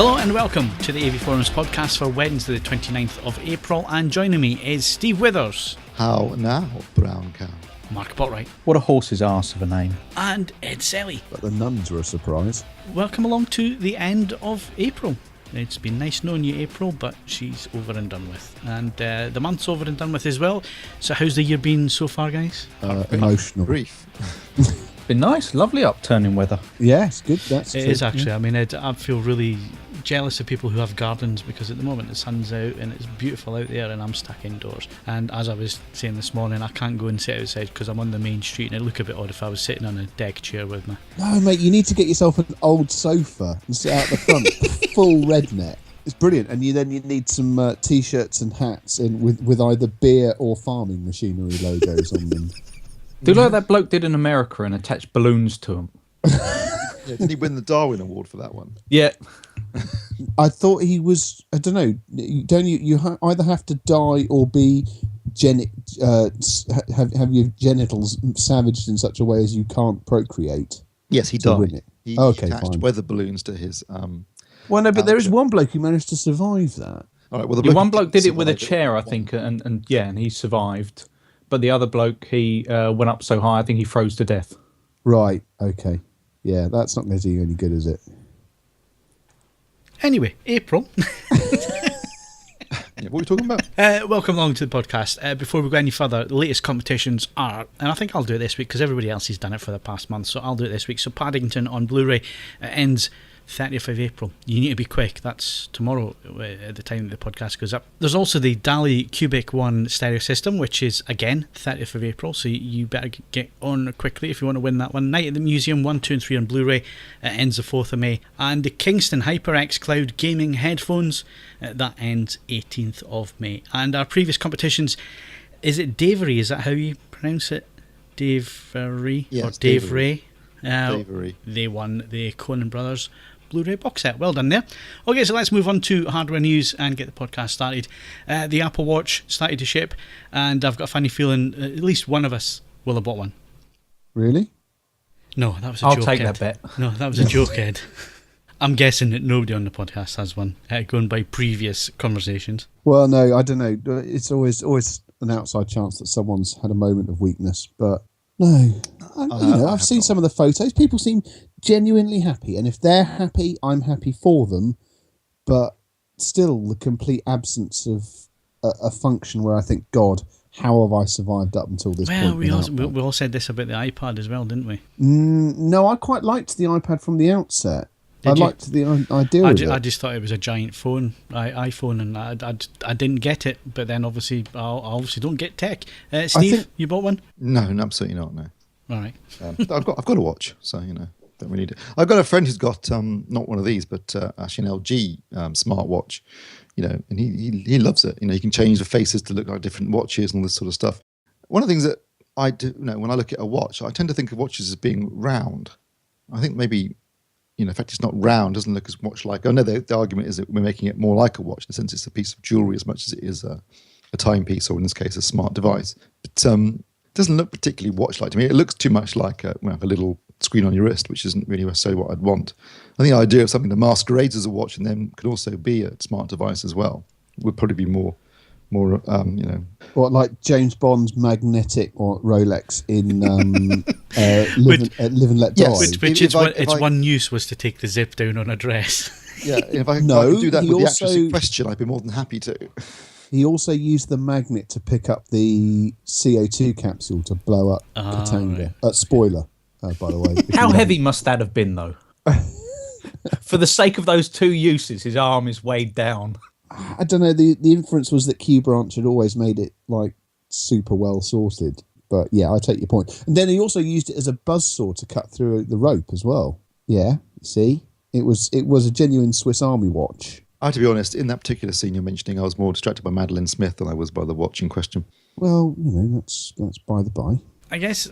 Hello and welcome to the AVForums podcast for Wednesday the 29th of April, and joining me is Steve Withers. How now, brown cow? Mark Botwright. What a horse's arse of a name. And Ed Selley. But the nuns were a surprise. Welcome along to the end of April. It's been nice knowing you, April, but she's over and done with. And the month's over and done with as well. So how's the year been so far, guys? Emotional. Brief. Been nice, lovely upturning weather. Yeah, it's good. That's It true. is actually. Yeah. I mean, I feel really jealous of people who have gardens, because at the moment the sun's out and it's beautiful out there and I'm stuck indoors. And as I was saying this morning, I can't go and sit outside because I'm on the main street and it'd look a bit odd if I was sitting on a deck chair with me. No, mate, you need to get yourself an old sofa and sit out the front, full red net. It's brilliant. And you need some t-shirts and hats with either beer or farming machinery logos on them. Do like that bloke did in America and attached balloons to them. Yeah, did he win the Darwin Award for that one? Yeah. I thought he was. I don't know. Don't you? You either have to die or be have your genitals savaged in such a way as you can't procreate. Yes, he to win died. it. He attached fine. weather balloons to his. Well, no, but there is one bloke who managed to survive that. All right, well, Yeah, one bloke did it survived with a chair, I think, and he survived. But the other bloke, he went up so high, I think he froze to death. Right. Okay. Yeah, that's not going to do you any good, is it? Anyway, April. Yeah, what are we talking about? Welcome along to the podcast. Before we go any further, the latest competitions are, and I think I'll do it this week because everybody else has done it for the past month, so I'll do it this week. So Paddington on Blu-ray ends 30th of April. You need to be quick. That's tomorrow at the time that the podcast goes up. There's also the DALI Cubic 1 stereo system, which is, again, 30th of April, so you better get on quickly if you want to win that one. Night at the Museum 1, 2 and 3 on Blu-ray ends the 4th of May. And the Kingston HyperX Cloud Gaming headphones, that ends 18th of May. And our previous competitions, is it Davery? Is that how you pronounce it? Davery? Yes, or Dave Davery. Ray? Davery. They won the Coen Brothers Blu-ray box set. Well done there. Okay, so let's move on to hardware news and get the podcast started. The Apple Watch started to ship, and I've got a funny feeling at least one of us will have bought one. Really? No, that was a I'll joke. take Ed. that bet. No, that was a joke, Ed. I'm guessing that nobody on the podcast has one, going by previous conversations. Well, no, I don't know. It's always an outside chance that someone's had a moment of weakness, but no. I've seen some of the photos. People seem genuinely happy, and if they're happy, I'm happy for them. But still, the complete absence of a function where I think, God, how have I survived up until this Well, point? we all said this about the iPad as well, didn't we? No, I quite liked the iPad from the outset. Did you? Liked the idea of it. I just thought it was a giant phone, iPhone, and I didn't get it. But then obviously, I obviously don't get tech. Steve, you bought one? No, absolutely not. No. All right. I've got a watch, so don't really need it. I've got a friend who's got not one of these, but actually an LG smartwatch. And he loves it. You can change the faces to look like different watches and all this sort of stuff. One of the things that I do, when I look at a watch, I tend to think of watches as being round. I think maybe, in fact, it's not round, doesn't look as much like. I know the argument is that we're making it more like a watch in the sense it's a piece of jewelry as much as it is a timepiece, or in this case, a smart device. But it doesn't look particularly watch-like to me. It looks too much like a little screen on your wrist, which isn't really necessarily what I'd want. I think the idea of something that masquerades as a watch and then could also be a smart device as well would probably be more. What, like James Bond's magnetic or Rolex in Live and Let Die? Yes. Its one use was to take the zip down on a dress. Yeah, if I No, could do that he with the also- actress in question, I'd be more than happy to. He also used the magnet to pick up the CO2 capsule to blow up Katanga. Right. Spoiler, by the way. How heavy must that have been, though? For the sake of those two uses, his arm is weighed down. I don't know. The inference was that Q Branch had always made it like super well sorted. But yeah, I take your point. And then he also used it as a buzzsaw to cut through the rope as well. Yeah, see, it was a genuine Swiss Army watch. I have to be honest, in that particular scene you're mentioning, I was more distracted by Madeline Smith than I was by the watch in question. Well, that's by the by. I guess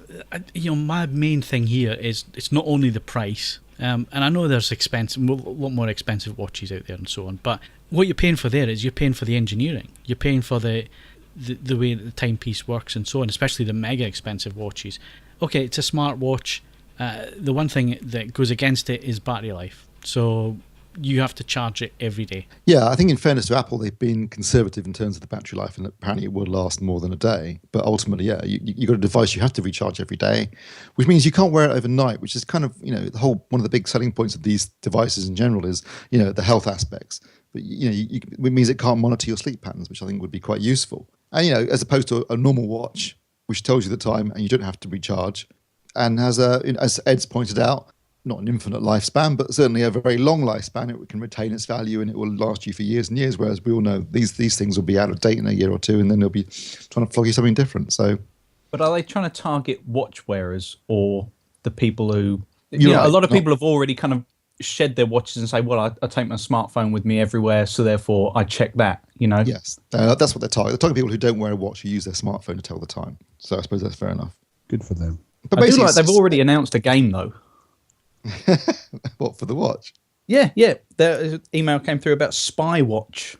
my main thing here is it's not only the price, and I know there's a lot more expensive watches out there and so on, but what you're paying for there is you're paying for the engineering, you're paying for the way that the timepiece works and so on, especially the mega expensive watches. Okay, it's a smart watch. The one thing that goes against it is battery life. So you have to charge it every day. Yeah, I think in fairness to Apple, they've been conservative in terms of the battery life, and apparently it will last more than a day. But ultimately, yeah, you got a device you have to recharge every day, which means you can't wear it overnight, which is kind of, one of the big selling points of these devices in general is, the health aspects. But, it means it can't monitor your sleep patterns, which I think would be quite useful. And, as opposed to a normal watch, which tells you the time and you don't have to recharge, and has as Ed's pointed out, not an infinite lifespan, but certainly a very long lifespan. It can retain its value and it will last you for years and years. Whereas we all know these things will be out of date in a year or two, and then they'll be trying to flog you something different. So, but are they trying to target watch wearers or the people who? A lot of people have already kind of shed their watches and say, "Well, I take my smartphone with me everywhere, so therefore I check that." Yes, that's what they're targeting. They're targeting people who don't wear a watch, who use their smartphone to tell the time. So I suppose that's fair enough. Good for them. But I do like they've already announced a game though. What, for the watch? Yeah. The email came through about Spy Watch,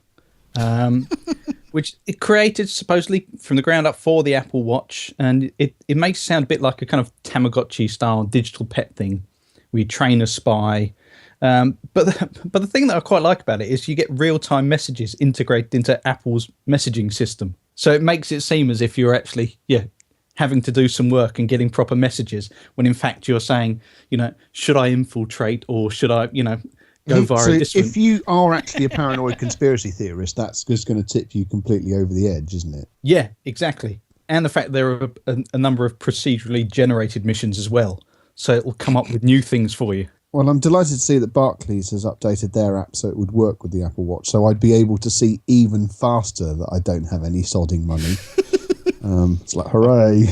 which it created supposedly from the ground up for the Apple Watch, and it makes it sound a bit like a kind of Tamagotchi style digital pet thing. We train a spy, but the thing that I quite like about it is you get real time messages integrated into Apple's messaging system, so it makes it seem as if you're actually having to do some work and getting proper messages, when in fact you're saying, should I infiltrate or should I, go via a distant... If you are actually a paranoid conspiracy theorist, that's just going to tip you completely over the edge, isn't it? Yeah, exactly. And the fact there are a number of procedurally generated missions as well. So it will come up with new things for you. Well, I'm delighted to see that Barclays has updated their app so it would work with the Apple Watch. So I'd be able to see even faster that I don't have any sodding money. It's like, hooray.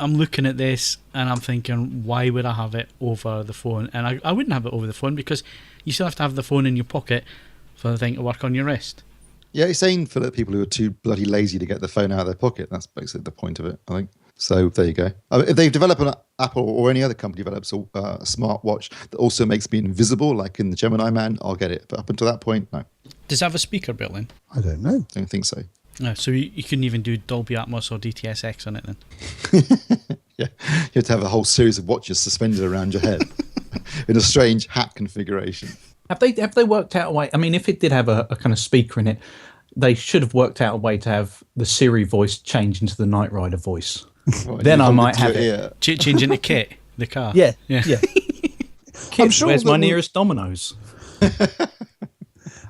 I'm looking at this and I'm thinking, why would I have it over the phone? And I wouldn't have it over the phone because you still have to have the phone in your pocket for the thing to work on your wrist. Yeah, it's saying for the people who are too bloody lazy to get the phone out of their pocket. That's basically the point of it, I think. So there you go. If they develop an Apple or any other company develops a smart watch that also makes me invisible, like in the Gemini Man, I'll get it. But up until that point, no. Does it have a speaker built in? I don't know. I don't think so. No, so you couldn't even do Dolby Atmos or DTSX on it then? Yeah, you have to have a whole series of watches suspended around your head in a strange hat configuration. Have they worked out a way? I mean, if it did have a kind of speaker in it, they should have worked out a way to have the Siri voice change into the Knight Rider voice. Then I might have it. Change into Kit, the car. Yeah. Kit, sure where's my nearest Domino's?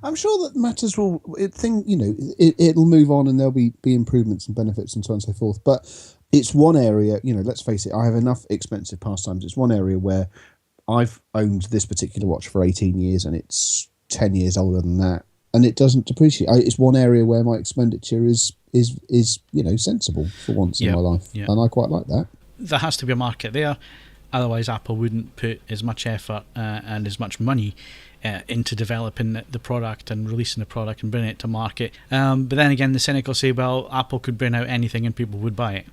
I'm sure that matters will it'll move on and there'll be improvements and benefits and so on and so forth. But it's one area, let's face it, I have enough expensive pastimes. It's one area where I've owned this particular watch for 18 years and it's 10 years older than that, and it doesn't depreciate. It's one area where my expenditure is sensible for once in my life, and I quite like that. There has to be a market there, otherwise Apple wouldn't put as much effort and as much money into developing the product and releasing the product and bringing it to market. But then again, the cynical say, well, Apple could bring out anything and people would buy it.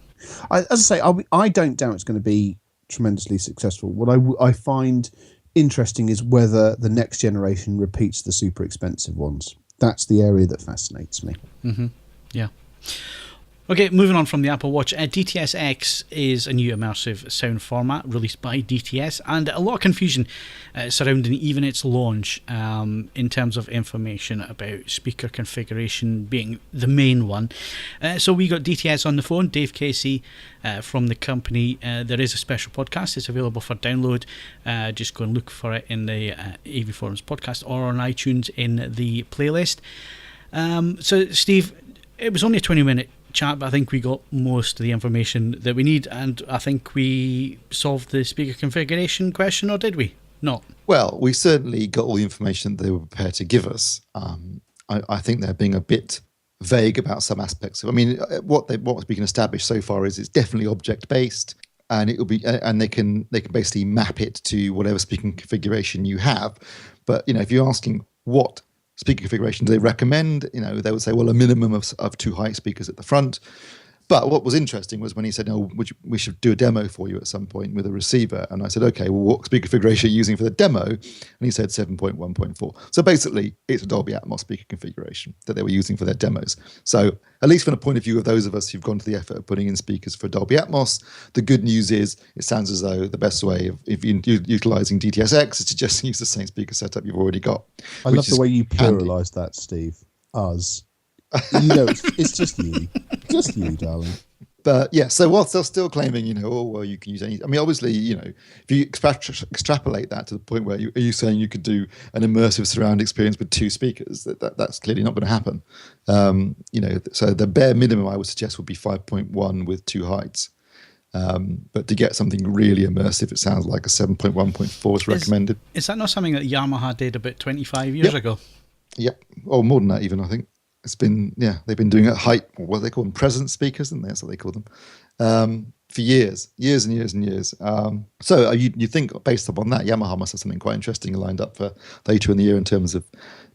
As I say, I don't doubt it's going to be tremendously successful. What I find interesting is whether the next generation repeats the super expensive ones. That's the area that fascinates me. Mm-hmm. Yeah. Okay, moving on from the Apple Watch, DTS-X is a new immersive sound format released by DTS, and a lot of confusion surrounding even its launch in terms of information about speaker configuration being the main one. So we got DTS on the phone, Dave Casey from the company. There is a special podcast. It's available for download. Just go and look for it in the AVForums podcast or on iTunes in the playlist. So, Steve, it was only a 20-minute chat, but I think we got most of the information that we need, and I think we solved the speaker configuration question, or did we not? Well, we certainly got all the information they were prepared to give us. I think they're being a bit vague about some aspects. I mean, what we can establish so far is it's definitely object based, and it will be, and they can basically map it to whatever speaking configuration you have. But if you're asking what speaker configuration do they recommend, they would say, well, a minimum of 2 high speakers at the front. But what was interesting was when he said, we should do a demo for you at some point with a receiver. And I said, okay, well, what speaker configuration are you using for the demo? And he said 7.1.4. So basically, it's a Dolby Atmos speaker configuration that they were using for their demos. So at least from the point of view of those of us who've gone to the effort of putting in speakers for Dolby Atmos, the good news is it sounds as though the best way of if you're utilizing DTSX is to just use the same speaker setup you've already got. I love the way you pluralize that, Steve. Us. It's just you. Just you, darling. But yeah, so whilst they're still claiming, you can use any. I mean, obviously, if you extrapolate that to the point where are you saying you could do an immersive surround experience with 2 speakers? That's clearly not going to happen. So the bare minimum I would suggest would be 5.1 with 2 heights. But to get something really immersive, it sounds like a 7.1.4 is recommended. Is that not something that Yamaha did about 25 years ago? Yep. Or more than that, even, I think. It's been, they've been doing it at height, or what do they call them, presence speakers, and that's what they call them, for years and years. So you think, based upon that, Yamaha must have something quite interesting lined up for later in the year in terms of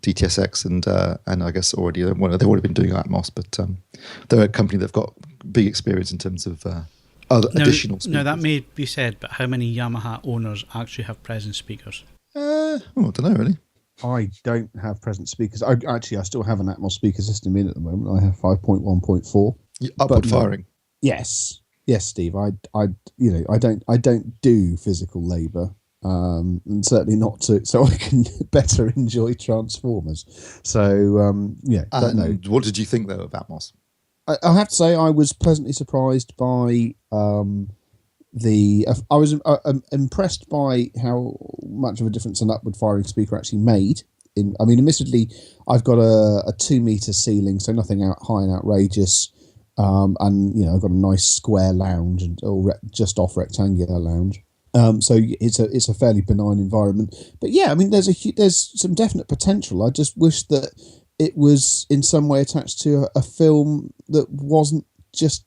DTSX, and I guess they've already been doing Atmos, but they're a company that've got big experience in terms of other additional speakers. Now, that may be said, but how many Yamaha owners actually have presence speakers? I don't know, really. I don't have present speakers. I still have an Atmos speaker system in at the moment. I have 5.1.4. Upward firing. Yes, Steve. I don't do physical labour, and certainly not so I can better enjoy Transformers. So don't know. What did you think though of Atmos? I have to say I was pleasantly surprised by I was impressed by how much of a difference an upward firing speaker actually made. Admittedly, I've got a 2 meter ceiling, so nothing high and outrageous, and I've got a nice square lounge or just off rectangular lounge. So it's a fairly benign environment. But yeah, there's some definite potential. I just wish that it was in some way attached to a film that wasn't just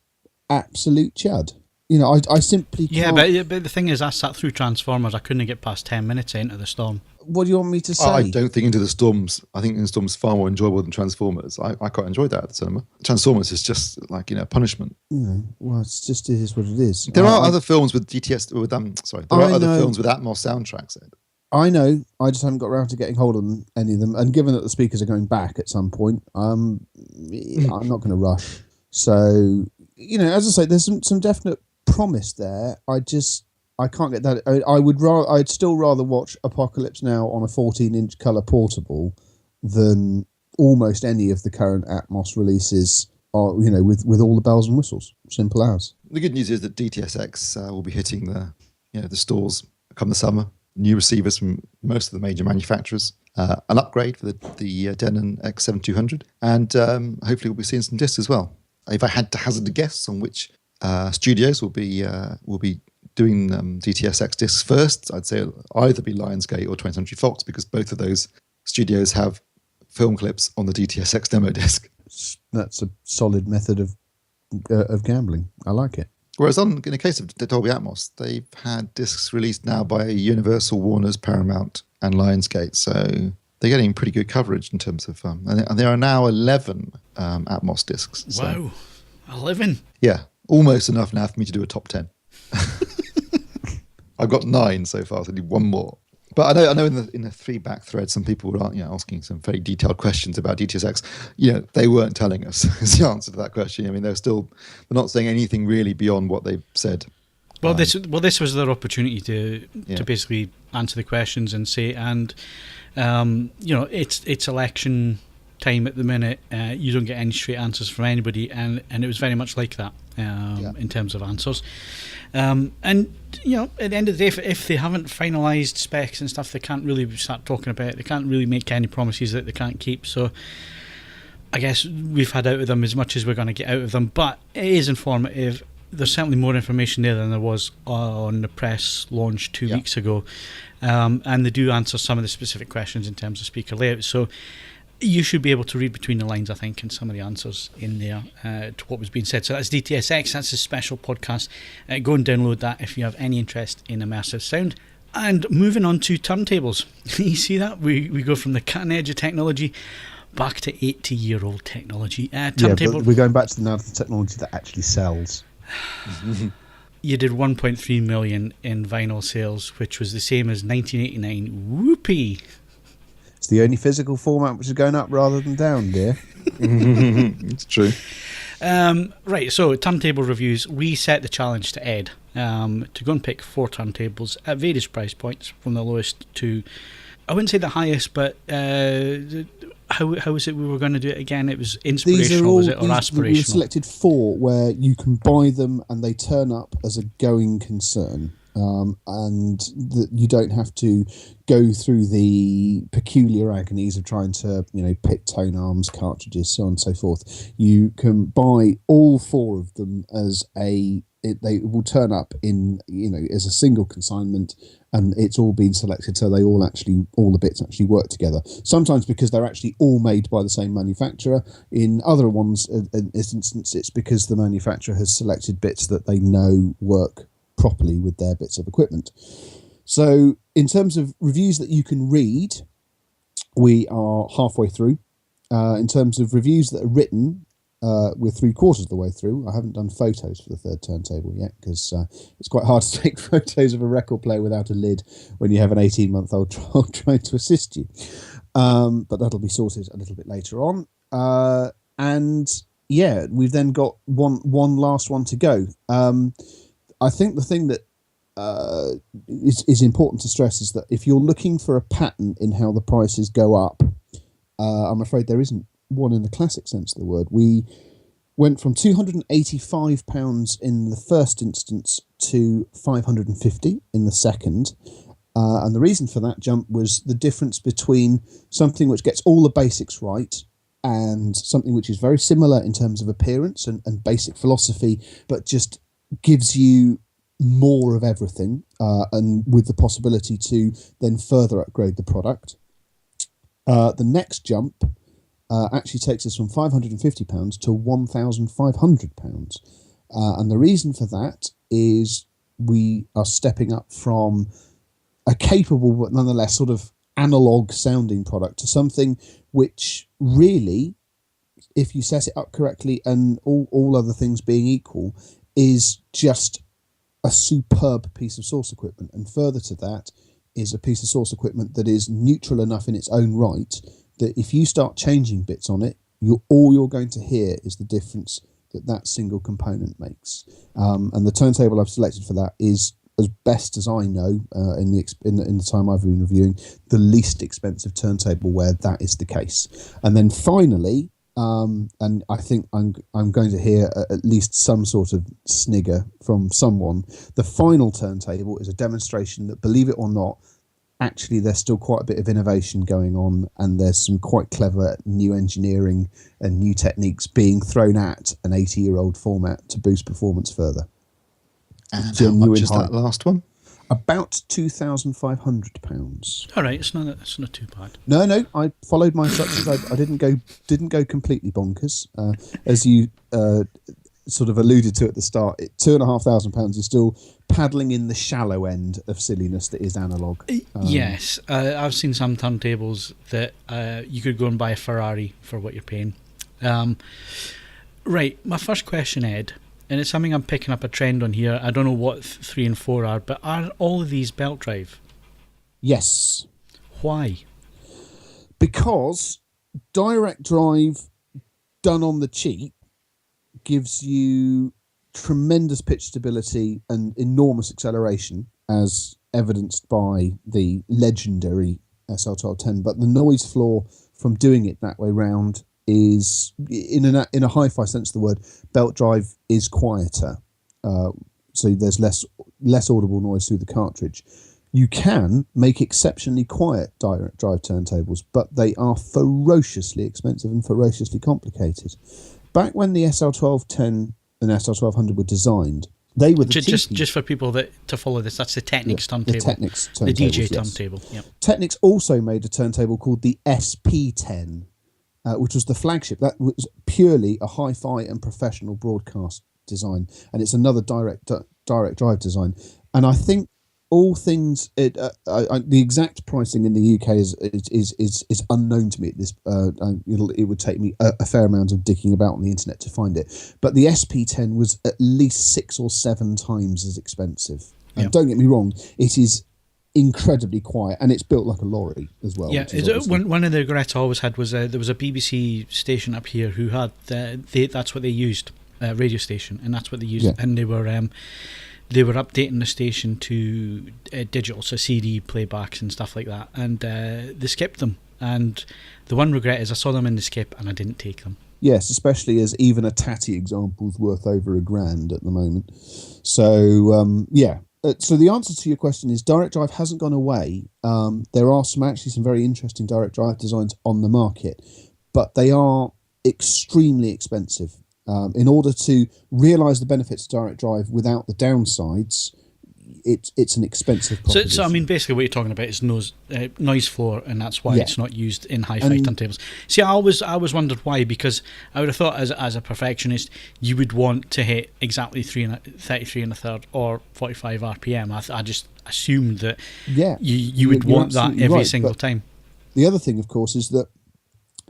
absolute chud. I simply can't. Yeah, but the thing is, I sat through Transformers. I couldn't get past 10 minutes into the storm. What do you want me to say? I don't think Into the Storms. I think Into the Storms is far more enjoyable than Transformers. I quite enjoyed that at the cinema. Transformers is just like punishment. Well, it is what it is. There are other films with DTS with There are other films with Atmos soundtracks. Ed. I know. I just haven't got around to getting hold of any of them. And given that the speakers are going back at some point, I'm not going to rush. So as I say, there's some definite promise there. I can't get that. I'd still rather watch Apocalypse Now on a 14-inch color portable than almost any of the current Atmos releases are, with all the bells and whistles. Simple as. The good news is that DTSX will be hitting the stores come the summer. New receivers from most of the major manufacturers, an upgrade for the Denon X7200, and hopefully we'll be seeing some discs as well. If I had to hazard a guess on which studios will be doing DTSX discs first, I'd say it'll either be Lionsgate or 20th Century Fox, because both of those studios have film clips on the DTSX demo disc. That's a solid method of gambling. I like it. Whereas in the case of Dolby Atmos, they've had discs released now by Universal, Warner's, Paramount, and Lionsgate, so they're getting pretty good coverage in terms of... and there are now 11 Atmos discs. So. Wow, 11? Yeah, almost enough now for me to do a top 10. I've got 9 so far, so I need one more. But I know in the feedback thread, some people were asking some very detailed questions about DTSX. They weren't telling us is the answer to that question. They're not saying anything really beyond what they've said. Well, this was their opportunity to basically answer the questions and say, and it's election time at the minute. You don't get any straight answers from anybody, and it was very much like that in terms of answers. And at the end of the day, if they haven't finalised specs and stuff, they can't really start talking about it. They can't really make any promises that they can't keep. So I guess we've had out of them as much as we're going to get out of them. But it is informative. There's certainly more information there than there was on the press launch 2 weeks ago. And they do answer some of the specific questions in terms of speaker layout. So you should be able to read between the lines, I think, in some of the answers in there to what was being said. So that's DTSX. That's a special podcast. Go and download that if you have any interest in immersive sound. And moving on to turntables. You see that? We go from the cutting edge of technology back to 80-year-old technology. Turntable. But we're going back to the technology that actually sells. You did 1.3 million in vinyl sales, which was the same as 1989. Whoopee! It's the only physical format which is going up rather than down, dear. It's true. Right, so turntable reviews. We set the challenge to Ed to go and pick 4 turntables at various price points, from the lowest to, I wouldn't say the highest, but how was it we were going to do it again? It was inspirational, was it, or aspirational? We selected 4 where you can buy them and they turn up as a going concern. And that you don't have to go through the peculiar agonies of trying to, pick tone arms, cartridges, so on and so forth. You can buy all 4 of them as they will turn up in, as a single consignment, and it's all been selected, so all the bits actually work together. Sometimes because they're actually all made by the same manufacturer. In other ones, in this instance, it's because the manufacturer has selected bits that they know work properly with their bits of equipment. So in terms of reviews that you can read, we are halfway through. In terms of reviews that are written, we're 3/4 of the way through. I haven't done photos for the 3rd turntable yet, because it's quite hard to take photos of a record player without a lid when you have an 18-month-old child trying to assist you. But that'll be sorted a little bit later on. And yeah, we've then got one last one to go. I think the thing that is important to stress is that if you're looking for a pattern in how the prices go up, I'm afraid there isn't one in the classic sense of the word. We went from £285 in the first instance to £550 in the second. And the reason for that jump was the difference between something which gets all the basics right and something which is very similar in terms of appearance and basic philosophy, but just gives you more of everything, and with the possibility to then further upgrade the product. The next jump actually takes us from £550 to £1,500. And the reason for that is we are stepping up from a capable but nonetheless sort of analog sounding product to something which really, if you set it up correctly and all other things being equal, is just a superb piece of source equipment. And further to that is a piece of source equipment that is neutral enough in its own right that if you start changing bits on it, all you're going to hear is the difference that single component makes. And the turntable I've selected for that is, as best as I know, in the time I've been reviewing, the least expensive turntable where that is the case. And then finally, and I think I'm going to hear at least some sort of snigger from someone, the final turntable is a demonstration that, believe it or not, actually there's still quite a bit of innovation going on, and there's some quite clever new engineering and new techniques being thrown at an 80-year-old format to boost performance further. And how much is that last one? About £2,500. All right, it's not too bad. No, I followed my instructions. I didn't go completely bonkers, as you sort of alluded to at the start. £2,500 is still paddling in the shallow end of silliness that is analog. Yes, I've seen some turntables that you could go and buy a Ferrari for what you're paying. Right, my first question, Ed, and it's something I'm picking up a trend on here. I don't know what 3 and 4 are, but are all of these belt drive? Yes. Why? Because direct drive done on the cheap gives you tremendous pitch stability and enormous acceleration, as evidenced by the legendary SL1210. But the noise floor from doing it that way round is, in a hi-fi sense of the word, belt drive is quieter, so there's less audible noise through the cartridge. You can make exceptionally quiet direct drive turntables, but they are ferociously expensive and ferociously complicated. Back when the SL1210 and SL1200 were designed, they were just for people to follow this. That's the Technics turntable. The Technics the DJ yes. turntable. Yep. Technics also made a turntable called the SP10. Which was the flagship. That was purely a hi-fi and professional broadcast design, and it's another direct drive design. And I think all things. The exact pricing in the UK is unknown to me. At this, it would take me a fair amount of digging about on the internet to find it. But the SP10 was at least 6 or 7 times as expensive. And don't get me wrong, it is incredibly quiet, and it's built like a lorry as well. Yeah, one of the regrets I always had was there was a BBC station up here who had that's what they used, radio station, and that's what they used, and they were updating the station to digital, so CD playbacks and stuff like that, and they skipped them. And the one regret is I saw them in the skip and I didn't take them. Yes, especially as even a tatty example is worth over £1,000 at the moment. So so the answer to your question is direct drive hasn't gone away. There are some very interesting direct drive designs on the market, but they are extremely expensive. In order to realise the benefits of direct drive without the downsides, it's an expensive proposition. So I mean, basically what you're talking about is noise floor, and that's why it's not used in hi-fi turntables. See, I always wondered why, because I would have thought as a perfectionist you would want to hit exactly 33 and a third or 45 RPM. I just assumed that you would want that every single time. The other thing, of course, is that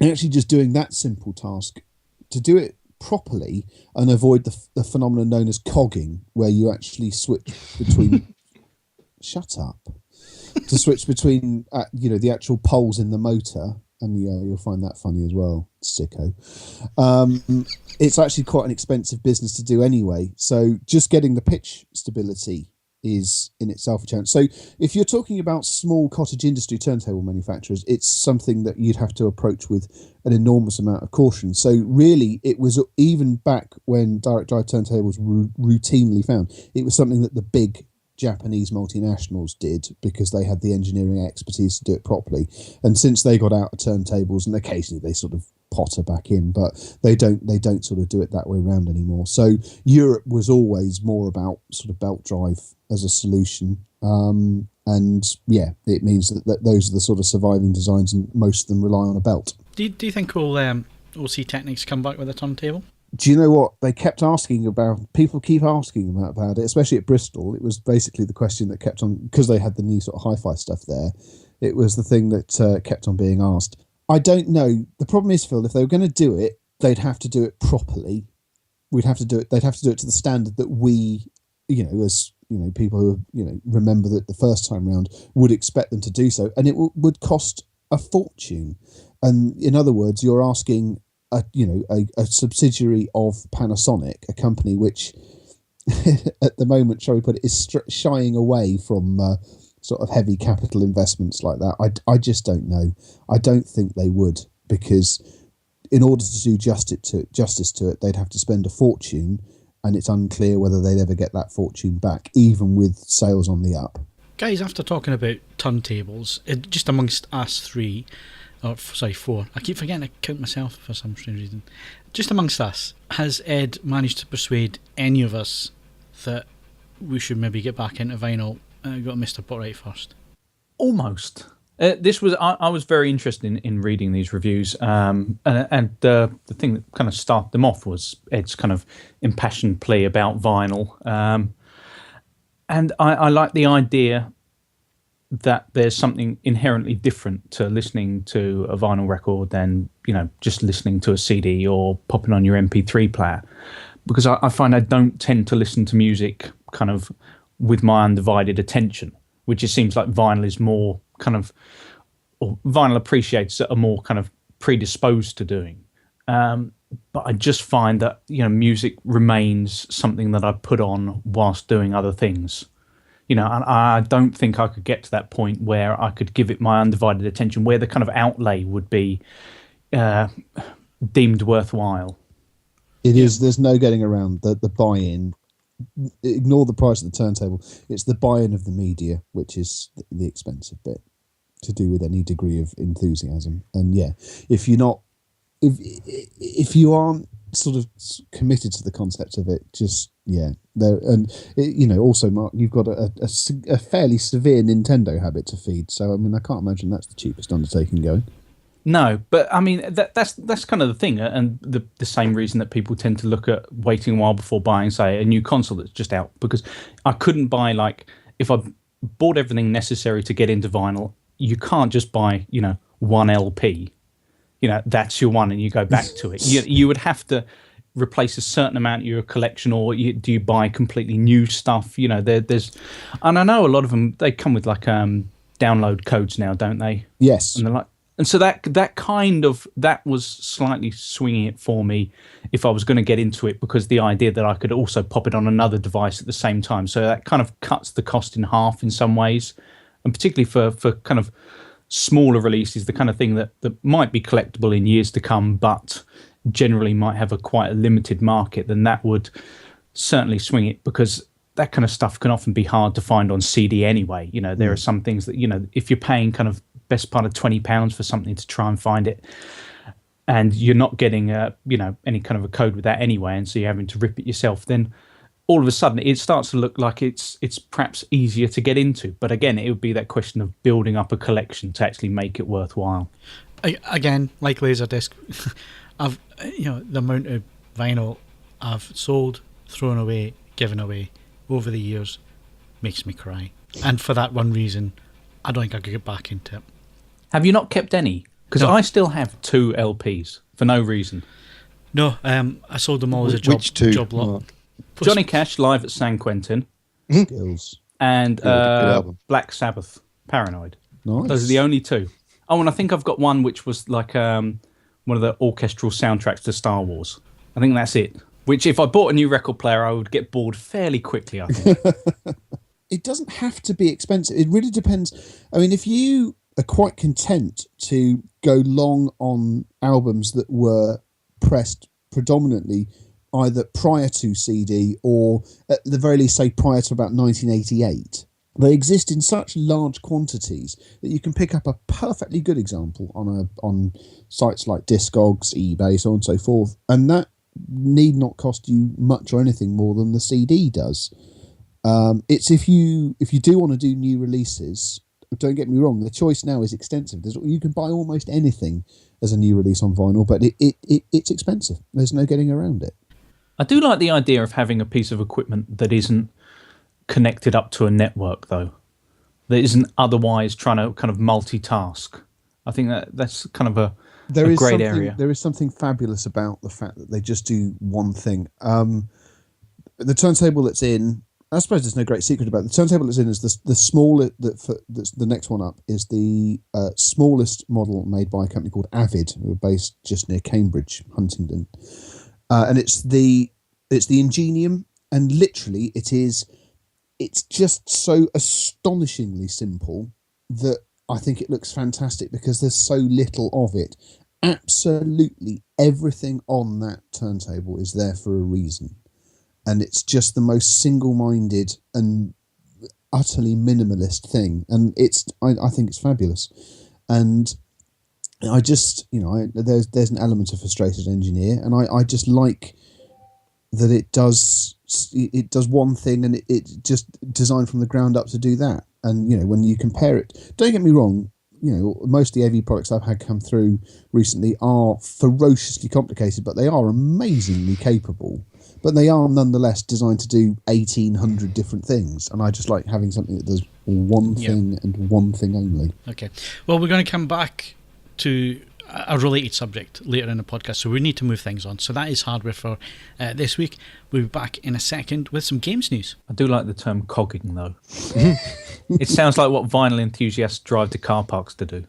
actually just doing that simple task, to do it properly and avoid the phenomenon known as cogging, where you actually switch between shut up to switch between the actual poles in the motor, and you'll find that funny as well, sicko. It's actually quite an expensive business to do anyway, so just getting the pitch stability is in itself a challenge. So if you're talking about small cottage industry turntable manufacturers, it's something that you'd have to approach with an enormous amount of caution. So really, it was even back when direct drive turntables were routinely found, it was something that the big Japanese multinationals did because they had the engineering expertise to do it properly. And since they got out of turntables, and occasionally they sort of potter back in, but they don't sort of do it that way around anymore. So Europe was always more about sort of belt drive as a solution, it means that those are the sort of surviving designs, and most of them rely on a belt. Do you think we'll see Technics come back with a turntable? Do you know what they kept asking about? People keep asking about it, especially at Bristol. It was basically the question that kept on, because they had the new sort of hi-fi stuff there. It was the thing that kept on being asked. I don't know. The problem is, Phil, if they were going to do it, they'd have to do it properly. They'd have to do it to the standard that we, as people who remember that the first time round, would expect them to do so, and it would cost a fortune. And in other words, you're asking a subsidiary of Panasonic, a company which at the moment, shall we put it, is shying away from sort of heavy capital investments like that. I just don't know. I don't think they would, because in order to do justice to it, they'd have to spend a fortune, and it's unclear whether they'd ever get that fortune back, even with sales on the up. Guys, after talking about turntables, just amongst us four, I keep forgetting to count myself for some strange reason. Just amongst us, has Ed managed to persuade any of us that we should maybe get back into vinyl? Got Mr. Botwright first. Almost. I was very interested in reading these reviews, and the thing that kind of started them off was Ed's kind of impassioned plea about vinyl, and I like the idea that there's something inherently different to listening to a vinyl record than just listening to a CD or popping on your MP3 player, because I find I don't tend to listen to music kind of with my undivided attention, which it seems like vinyl is more kind of, or vinyl appreciators that are more kind of predisposed to doing. But I just find that music remains something that I put on whilst doing other things. And I don't think I could get to that point where I could give it my undivided attention, where the kind of outlay would be deemed worthwhile. It is. There's no getting around the buy-in. Ignore the price of the turntable. It's the buy-in of the media, which is the expensive bit, to do with any degree of enthusiasm. And if you're not, if you aren't sort of committed to the concept of it, just there. And also, Mark, you've got a fairly severe Nintendo habit to feed. So I mean, I can't imagine that's the cheapest undertaking going. No, but I mean that's kind of the thing, and the same reason that people tend to look at waiting a while before buying, say, a new console that's just out, because I couldn't buy, like, if I bought everything necessary to get into vinyl, you can't just buy, one LP. That's your one and you go back to it. You would have to replace a certain amount of your collection, or do you buy completely new stuff? There's, and I know a lot of them, they come with like download codes now, don't they? Yes. And they're like, and so that was slightly swinging it for me if I was going to get into it, because the idea that I could also pop it on another device at the same time. So that kind of cuts the cost in half in some ways, and particularly for kind of smaller releases, the kind of thing that might be collectible in years to come, but generally might have quite a limited market, then that would certainly swing it, because that kind of stuff can often be hard to find on CD anyway. There are some things that, if you're paying kind of best part of £20 for something to try and find it, and you're not getting any kind of a code with that anyway, and so you're having to rip it yourself, then all of a sudden it starts to look like it's perhaps easier to get into. But again, it would be that question of building up a collection to actually make it worthwhile. Again, like Laserdisc, I've the amount of vinyl I've sold, thrown away, given away over the years makes me cry. And for that one reason, I don't think I could get back into it. Have you not kept any? Because No. I still have 2 LPs for no reason. No, I sold them all as a job. Which two? Job lot. Johnny Cash live at San Quentin, Skills. and Good album. Black Sabbath, Paranoid. Nice. Those are the only 2. Oh, and I think I've got one which was like one of the orchestral soundtracks to Star Wars. I think that's it. Which, if I bought a new record player, I would get bored fairly quickly, I think. It doesn't have to be expensive. It really depends. I mean, if you are quite content to go long on albums that were pressed predominantly either prior to CD or at the very least, say, prior to about 1988, they exist in such large quantities that you can pick up a perfectly good example on sites like Discogs, eBay, so on and so forth, and that need not cost you much or anything more than the CD does. It's if you do want to do new releases, don't get me wrong, the choice now is extensive. You can buy almost anything as a new release on vinyl, but it's expensive. There's no getting around it. I do like the idea of having a piece of equipment that isn't connected up to a network, though. That isn't otherwise trying to kind of multitask. I think that's kind of a great area. There is something fabulous about the fact that they just do one thing. The turntable that's in, I suppose there's no great secret about it. The turntable that's in is the small. That's the next one up is the smallest model made by a company called Avid, who are based just near Cambridge, Huntingdon, and it's the Ingenium, and literally it's just so astonishingly simple that I think it looks fantastic because there's so little of it. Absolutely everything on that turntable is there for a reason. And it's just the most single-minded and utterly minimalist thing. And I think it's fabulous. And I just, there's an element of frustrated engineer, and I just like that it does one thing, and it just designed from the ground up to do that. And when you compare it, don't get me wrong, most of the AV products I've had come through recently are ferociously complicated, but they are amazingly capable. But they are nonetheless designed to do 1,800 different things, and I just like having something that does one thing and one thing only. Okay, well, we're going to come back to a related subject later in the podcast, so we need to move things on. So that is hardware for this week. We'll be back in a second with some games news. I do like the term cogging, though. It sounds like what vinyl enthusiasts drive to car parks to do.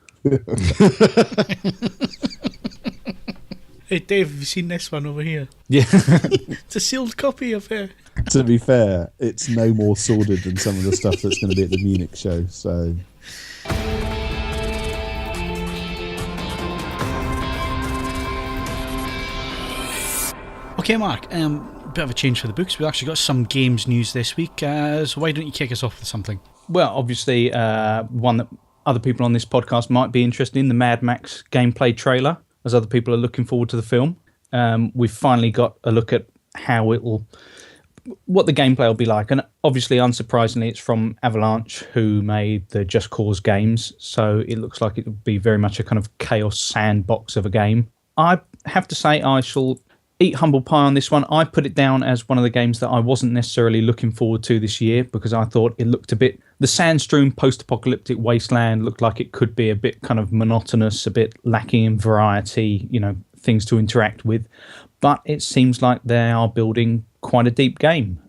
Hey Dave, have you seen this one over here? Yeah. It's a sealed copy of it. To be fair, it's no more sordid than some of the stuff that's going to be at the Munich show. So, okay, Mark. Bit of a change for the books. We've actually got some games news this week. So why don't you kick us off with something? Well, obviously, one that other people on this podcast might be interested in, the Mad Max gameplay trailer, as other people are looking forward to the film. We've finally got a look at what the gameplay will be like. And obviously, unsurprisingly, it's from Avalanche, who made the Just Cause games. So it looks like it will be very much a kind of chaos sandbox of a game. I have to say I shall eat humble pie on this one. I put it down as one of the games that I wasn't necessarily looking forward to this year because I thought it looked a bit The sand-strewn post-apocalyptic wasteland looked like it could be a bit kind of monotonous, a bit lacking in variety, things to interact with. But it seems like they are building quite a deep game.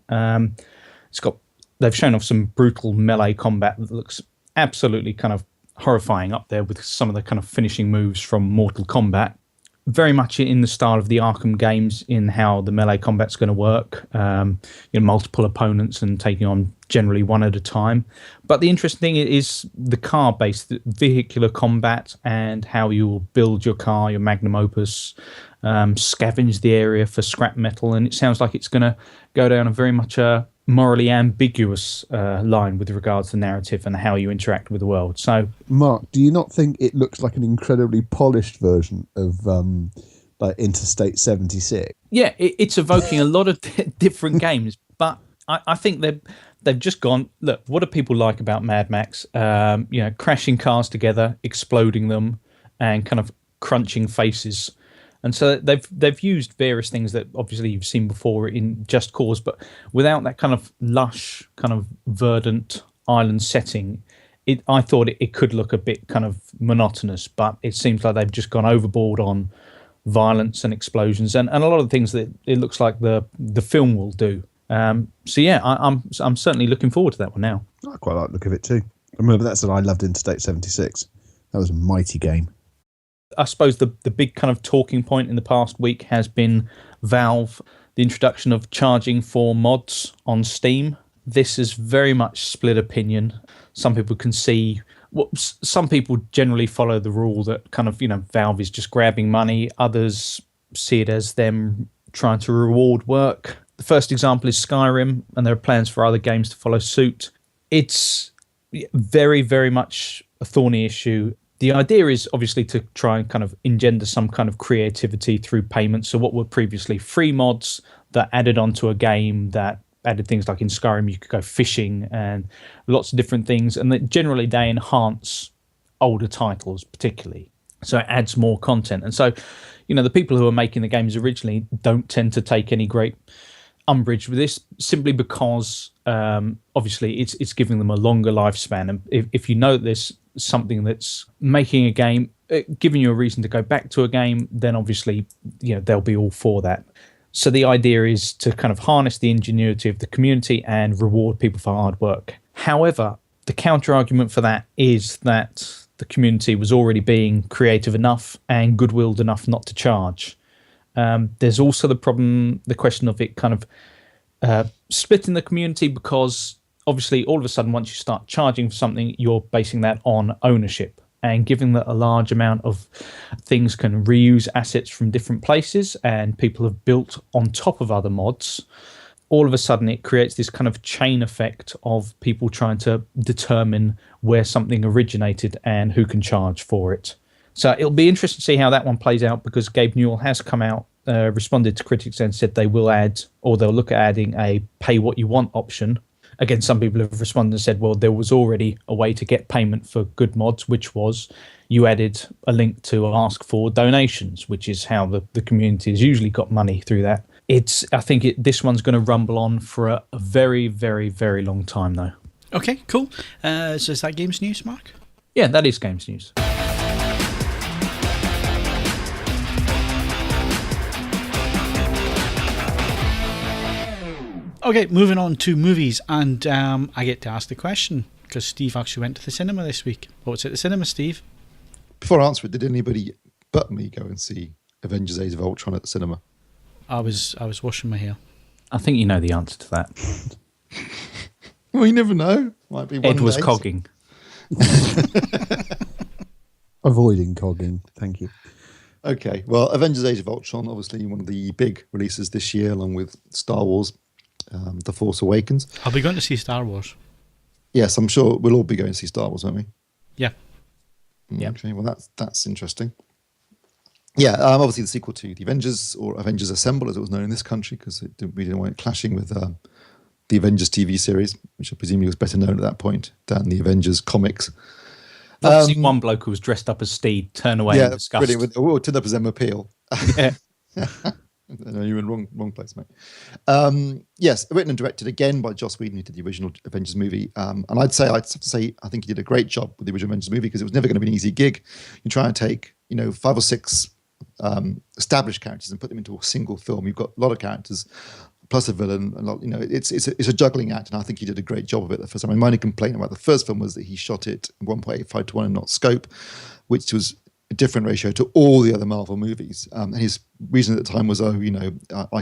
They've shown off some brutal melee combat that looks absolutely kind of horrifying, up there with some of the kind of finishing moves from Mortal Kombat. Very much in the style of the Arkham games in how the melee combat's going to work. Multiple opponents and taking on generally one at a time. But the interesting thing is the car-based vehicular combat and how you will build your car, your magnum opus, scavenge the area for scrap metal. And it sounds like it's going to go down a very much morally ambiguous line with regards to narrative and how you interact with the world. So, Mark, do you not think it looks like an incredibly polished version of like Interstate 76? Yeah, it's evoking a lot of different games, but I think they've just gone, look, what do people like about Mad Max? Crashing cars together, exploding them, and kind of crunching faces. And so they've used various things that obviously you've seen before in Just Cause, but without that kind of lush, kind of verdant island setting. I thought it could look a bit kind of monotonous, but it seems like they've just gone overboard on violence and explosions and a lot of things that it looks like the film will do. I'm certainly looking forward to that one now. I quite like the look of it too. I remember that said I loved Interstate 76. That was a mighty game. I suppose the big kind of talking point in the past week has been Valve, the introduction of charging for mods on Steam. This is very much split opinion. Some people can see, some people generally follow the rule that kind of, Valve is just grabbing money. Others see it as them trying to reward work. The first example is Skyrim, and there are plans for other games to follow suit. It's very, very much a thorny issue. The idea is obviously to try and kind of engender some kind of creativity through payments. So what were previously free mods that added onto a game, that added things like in Skyrim, you could go fishing and lots of different things. And that generally they enhance older titles particularly. So it adds more content. And so, the people who are making the games originally don't tend to take any great umbrage with this, simply because obviously it's giving them a longer lifespan. And if you know there's something that's making a game, giving you a reason to go back to a game, then obviously they'll be all for that. So the idea is to kind of harness the ingenuity of the community and reward people for hard work. However, the counter argument for that is that the community was already being creative enough and goodwilled enough not to charge. There's also the question of it kind of splitting the community, because obviously all of a sudden once you start charging for something, you're basing that on ownership. And given that a large amount of things can reuse assets from different places and people have built on top of other mods, all of a sudden it creates this kind of chain effect of people trying to determine where something originated and who can charge for it. So it'll be interesting to see how that one plays out, because Gabe Newell has come out, responded to critics and said they will add, or they'll look at adding, a pay what you want option. Again, some people have responded and said, well, there was already a way to get payment for good mods, which was you added a link to ask for donations, which is how the community has usually got money through that. I think this one's going to rumble on for a very, very, very long time, though. Okay, cool. So is that games news, Mark? Yeah, that is games news. Okay, moving on to movies, and I get to ask the question because Steve actually went to the cinema this week. What was at the cinema, Steve? Before I answer it, did anybody but me go and see Avengers: Age of Ultron at the cinema? I was washing my hair. I think you know the answer to that. Well, you never know. Might be one Ed was day. cogging. Avoiding cogging. Thank you. Okay, well, Avengers: Age of Ultron, obviously one of the big releases this year, along with Star Wars, The Force Awakens. I'll be going to see Star Wars. Yes, I'm sure we'll all be going to see Star Wars, won't we? Yeah. Yeah. Okay, well, that's interesting. Yeah, obviously the sequel to The Avengers, or Avengers Assemble, as it was known in this country, because we didn't want it clashing with the Avengers TV series, which I presume was better known at that point than the Avengers comics. I've seen one bloke who was dressed up as Steed turn away in disgust. Brilliant. Turned up as Emma Peel. Yeah. No, you're in the wrong place, mate. Yes, written and directed again by Joss Whedon, who did the original Avengers movie. And I'd have to say, I think he did a great job with the original Avengers movie because it was never going to be an easy gig. You try and take, 5 or 6 established characters and put them into a single film. You've got a lot of characters plus a villain. A lot, it's a juggling act, and I think he did a great job of it the first time. My only complaint about the first film was that he shot it 1.85 to 1 and not scope, which was a different ratio to all the other Marvel movies. And his reason at the time was, I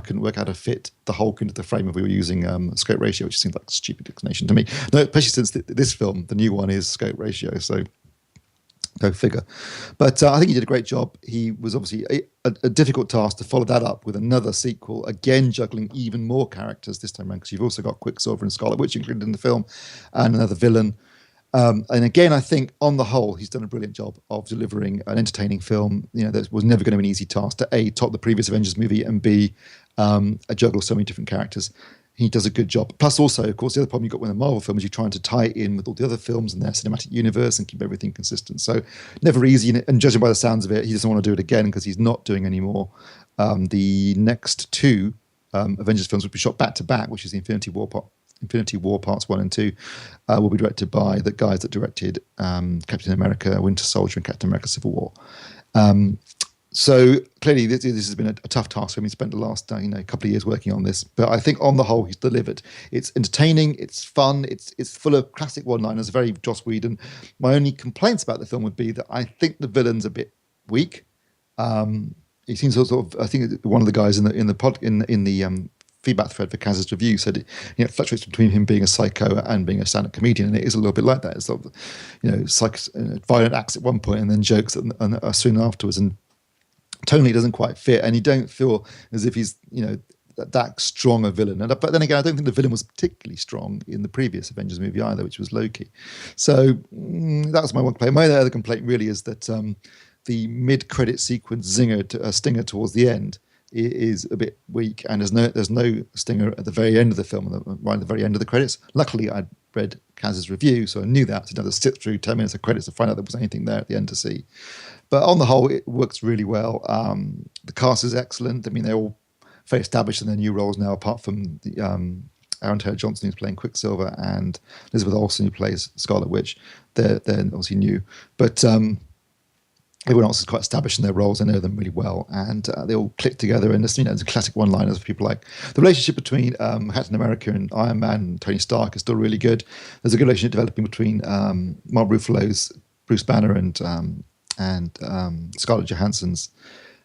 couldn't work out how to fit the Hulk into the frame if we were using scope ratio, which seems like a stupid explanation to me. No, especially since this film, the new one, is scope ratio, so go figure. But I think he did a great job. He was obviously a difficult task to follow that up with another sequel, again juggling even more characters this time around, because you've also got Quicksilver and Scarlet Witch included in the film, and another villain. And again, I think on the whole, he's done a brilliant job of delivering an entertaining film. That was never going to be an easy task to A, top the previous Avengers movie, and B, juggle so many different characters. He does a good job. Plus, also, of course, the other problem you've got with a Marvel film is you're trying to tie it in with all the other films and their cinematic universe and keep everything consistent. So never easy. And judging by the sounds of it, he doesn't want to do it again because he's not doing any more. The next 2 Avengers films will be shot back to back, which is the Infinity War Parts 1 and 2, will be directed by the guys that directed Captain America, Winter Soldier, and Captain America: Civil War. So clearly, this has been a tough task for him. He spent the last couple of years working on this, but I think on the whole, he's delivered. It's entertaining, it's fun, it's full of classic one-liners, very Joss Whedon. My only complaints about the film would be that I think the villain's a bit weak. He seems sort of. I think one of the guys in the feedback thread for Kaz's review said it fluctuates between him being a psycho and being a stand-up comedian, and it is a little bit like that. It's sort of, violent acts at one point and then jokes soon afterwards, and tonally doesn't quite fit, and you don't feel as if he's that strong a villain. But then again, I don't think the villain was particularly strong in the previous Avengers movie either, which was Loki. So that was my one complaint. My other complaint really is that the mid-credit sequence stinger towards the end is a bit weak, and there's no stinger at the very end of the film, right at the very end of the credits. Luckily, I'd read Kaz's review, so I knew that. So I had to sit through 10 minutes of credits to find out there was anything there at the end to see. But on the whole, it works really well. The cast is excellent. I mean, they're all very established in their new roles now, apart from the Aaron Taylor Johnson, who's playing Quicksilver, and Elizabeth Olsen, who plays Scarlet Witch. They're obviously new, but everyone else is quite established in their roles. I know them really well, and they all click together. And there's classic one-liners for people like the relationship between Captain America and Iron Man and Tony Stark is still really good. There's a good relationship developing between Mark Ruffalo's Bruce Banner and Scarlett Johansson's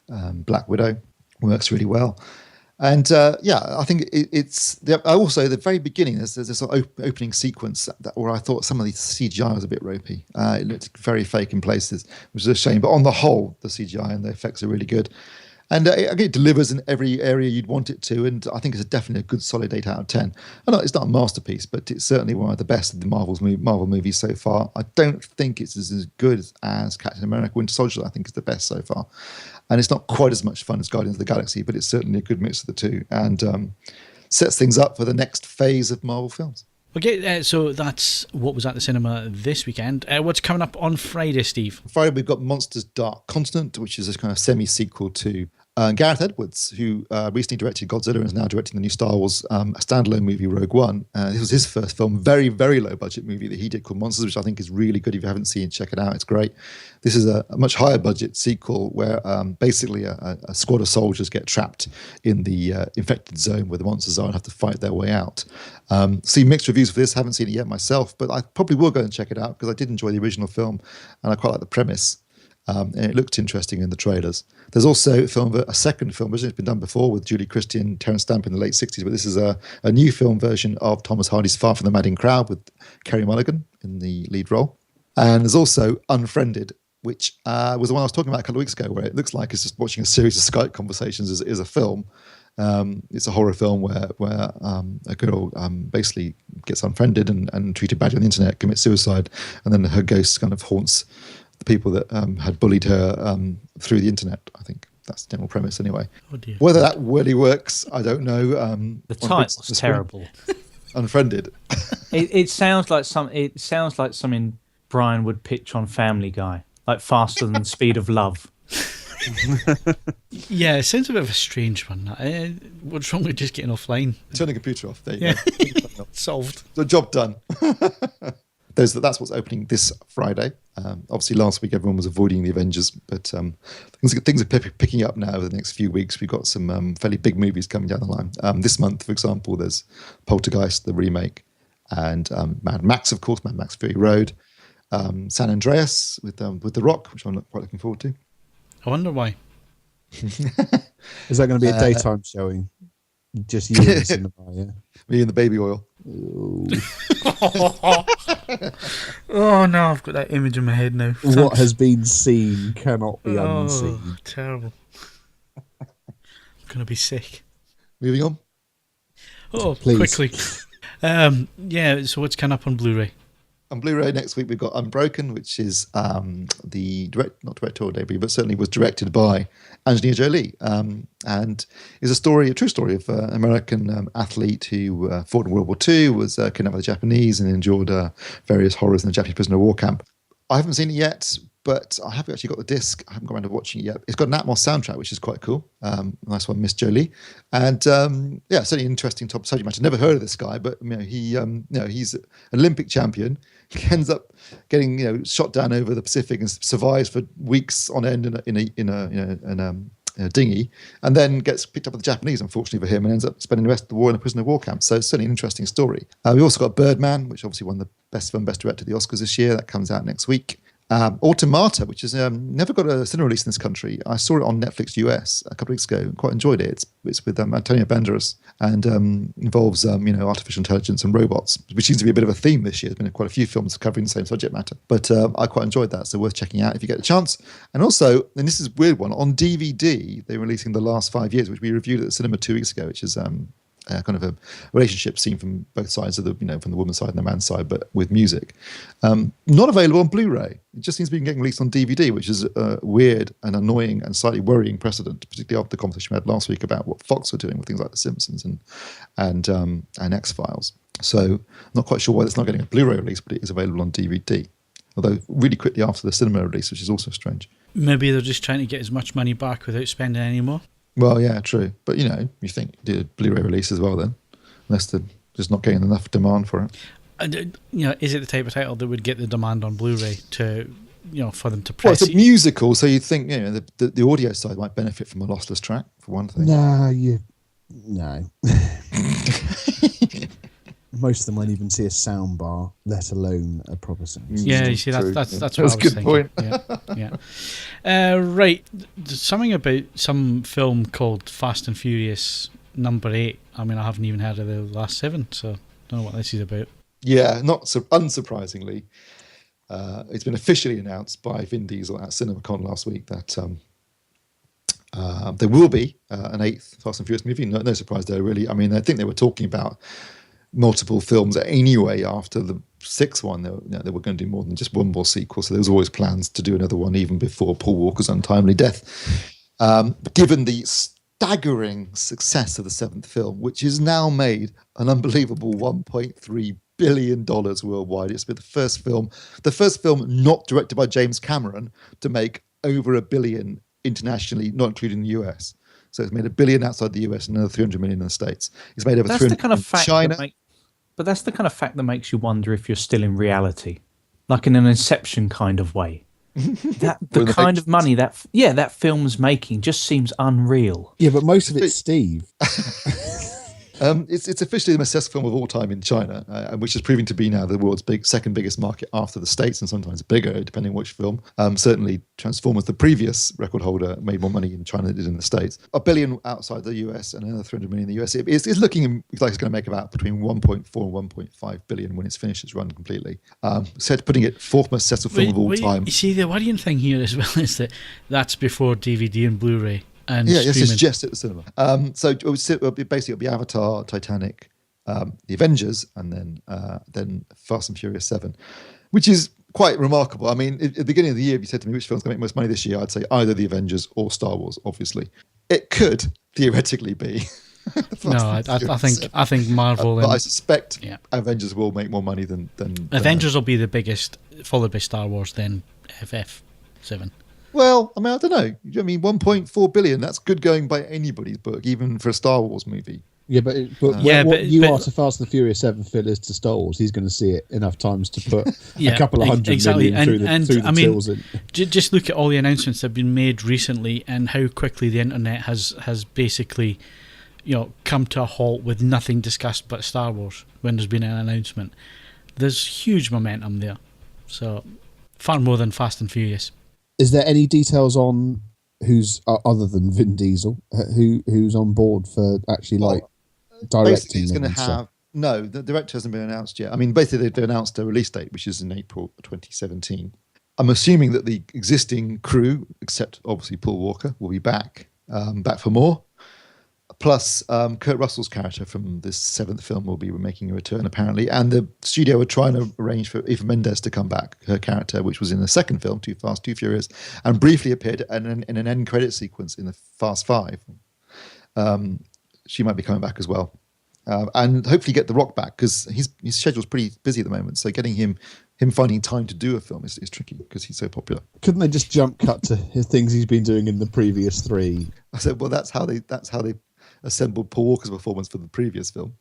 Black Widow. Works really well. And I think it's also the very beginning. There's this sort of opening sequence where I thought some of the CGI was a bit ropey. It looked very fake in places, which is a shame. But on the whole, the CGI and the effects are really good. And it delivers in every area you'd want it to. And I think it's definitely a good solid 8 out of 10. I know it's not a masterpiece, but it's certainly one of the best of the Marvel movies so far. I don't think it's as good as Captain America: Winter Soldier. I think it's the best so far. And it's not quite as much fun as Guardians of the Galaxy, but it's certainly a good mix of the two, and sets things up for the next phase of Marvel films. Okay, so that's what was at the cinema this weekend. What's coming up on Friday, Steve? Friday, we've got Monsters: Dark Continent, which is a kind of semi-sequel to Gareth Edwards, who recently directed Godzilla and is now directing the new Star Wars standalone movie, Rogue One. This was his first film, very, very low-budget movie that he did called Monsters, which I think is really good. If you haven't seen it, check it out. It's great. This is a much higher-budget sequel where basically a squad of soldiers get trapped in the infected zone where the monsters are and have to fight their way out. See mixed reviews for this. Haven't seen it yet myself, but I probably will go and check it out because I did enjoy the original film and I quite like the premise. And it looked interesting in the trailers. There's also a second film, which has been done before with Julie Christie and Terence Stamp in the late 60s, but this is a new film version of Thomas Hardy's Far From the Madding Crowd with Kerry Mulligan in the lead role. And there's also Unfriended, which was the one I was talking about a couple of weeks ago, where it looks like it's just watching a series of Skype conversations is a film. It's a horror film where a girl basically gets unfriended and treated badly on the internet, commits suicide, and then her ghost kind of haunts the people that had bullied her through the internet. I think that's the general premise anyway. Oh dear. Whether that really works, I don't know. The title's terrible. Unfriended. It sounds like something Brian would pitch on Family Guy, like Faster Than the Speed of Love. Yeah, it sounds a bit of a strange one. What's wrong with just getting offline? Turn the computer off. There you Yeah. go. Solved. The job done. That's what's opening this Friday. Obviously, last week everyone was avoiding the Avengers, but things are picking up now over the next few weeks. We've got some fairly big movies coming down the line. This month, for example, there's Poltergeist, the remake, and Mad Max, of course, Mad Max Fury Road, San Andreas with The Rock, which I'm quite looking forward to. I wonder why. Is that going to be a daytime showing? Just you in the cinema, yeah? Me and the baby oil. Oh no, I've got that image in my head now. What has been seen cannot be unseen. Terrible. I'm going to be sick. Moving on. Oh, Please. quickly. Yeah, so what's coming up on Blu-ray? On Blu-ray next week we've got Unbroken, which is the not directorial debut, but certainly was directed by Angelina Jolie, and is a true story of an American athlete who fought in World War II, was kidnapped by the Japanese, and endured various horrors in a Japanese prisoner of war camp. I haven't seen it yet, but I have actually got the disc. I haven't got around to watching it yet. It's got an Atmos soundtrack, which is quite cool. Nice one, Miss Jolie. And certainly an interesting top subject matter. Never heard of this guy, but he's an Olympic champion. He ends up getting shot down over the Pacific and survives for weeks on end in a dinghy, and then gets picked up by the Japanese, unfortunately for him, and ends up spending the rest of the war in a prisoner of war camp. So it's certainly an interesting story. We also got Birdman, which obviously won the Best Film, Best Director at the Oscars this year. That comes out next week. Automata, which has never got a cinema release in this country. I saw it on Netflix US a couple of weeks ago and quite enjoyed it. It's with Antonio Banderas and involves artificial intelligence and robots, which seems to be a bit of a theme this year. There's been quite a few films covering the same subject matter. But I quite enjoyed that, so worth checking out if you get a chance. And also, and this is a weird one, on DVD, they're releasing The Last 5 Years, which we reviewed at the cinema 2 weeks ago, which is kind of a relationship seen from both sides of from the woman's side and the man's side, but with music. Not available on Blu-ray. It just seems to be getting released on DVD, which is a weird and annoying and slightly worrying precedent, particularly after the conversation we had last week about what Fox were doing with things like The Simpsons and X-Files. So I'm not quite sure why it's not getting a Blu-ray release, but it is available on DVD. Although really quickly after the cinema release, which is also strange. Maybe they're just trying to get as much money back without spending any more. Well, yeah, true. But, you think did a Blu-ray release as well then, unless they're just not getting enough demand for it. Is it the type of title that would get the demand on Blu-ray to, for them to Well, press? it's a musical, so you'd think, the audio side might benefit from a lossless track, for one thing. No. Most of them won't even see a sound bar, let alone a proper sound. Yeah, you see, that's what I was thinking. Point. Yeah. Right. There's something about some film called Fast and Furious #8. I mean, I haven't even heard of the last 7, so I don't know what this is about. Yeah, not so unsurprisingly. It's been officially announced by Vin Diesel at CinemaCon last week that there will be an 8th Fast and Furious movie. No surprise there, really. I mean, I think they were talking about multiple films anyway after the 6th one. They were going to do more than just one more sequel, so there was always plans to do another one even before Paul Walker's untimely death. But given the staggering success of the 7th film, which has now made an unbelievable $1.3 billion worldwide, it's been the first film not directed by James Cameron to make over $1 billion internationally, not including the US. So it's made $1 billion outside the US and another 300 million in the States. It's made over 300 million in China. But that's the kind of fact that makes you wonder if you're still in reality, like in an Inception kind of way. The kind of money that film's making just seems unreal. Yeah, but most of it's Steve. It's officially the most successful film of all time in China, which is proving to be now the world's second biggest market after the States, and sometimes bigger, depending on which film. Certainly, Transformers, the previous record holder, made more money in China than it did in the States. $1 billion outside the US and another 300 million in the US. It's looking like it's going to make about between 1.4 and 1.5 billion when it's finished its run completely. Putting it fourth most successful film of all time. You see, the worrying thing here as well is that's before DVD and Blu-ray. Yes, it's just at the cinema. So it'll be Avatar, Titanic, the Avengers, and then Fast and Furious 7, which is quite remarkable. I mean, at the beginning of the year, if you said to me which film's going to make most money this year, I'd say either the Avengers or Star Wars. Obviously, it could theoretically be. No, I think Marvel. But I suspect Avengers will make more money than Avengers will be the biggest, followed by Star Wars, then FF7. Well, I mean, I don't know. I mean, 1.4 billion, that's good going by anybody's book, even for a Star Wars movie. Yeah, but what you are to Fast and the Furious 7, Phil, is to Star Wars. He's going to see it enough times to put a couple of hundred million through the tills. Just look at all the announcements that have been made recently and how quickly the internet has basically, come to a halt with nothing discussed but Star Wars when there's been an announcement. There's huge momentum there. So, far more than Fast and Furious. Is there any details on who's other than Vin Diesel, who's on board for actually directing? He's going to have no. The director hasn't been announced yet. I mean, basically they've announced a release date, which is in April 2017. I'm assuming that the existing crew, except obviously Paul Walker, will be back for more. Plus, Kurt Russell's character from this 7th film will be making a return, apparently. And the studio are trying to arrange for Eva Mendes to come back, her character, which was in the 2nd film, Too Fast, Too Furious, and briefly appeared in an end credit sequence in the Fast 5. She might be coming back as well. And hopefully get The Rock back, because his schedule's pretty busy at the moment. So getting him finding time to do a film is tricky, because he's so popular. Couldn't they just jump cut to his things he's been doing in the previous 3? I said, well, that's how they assembled Paul Walker's performance for the previous film.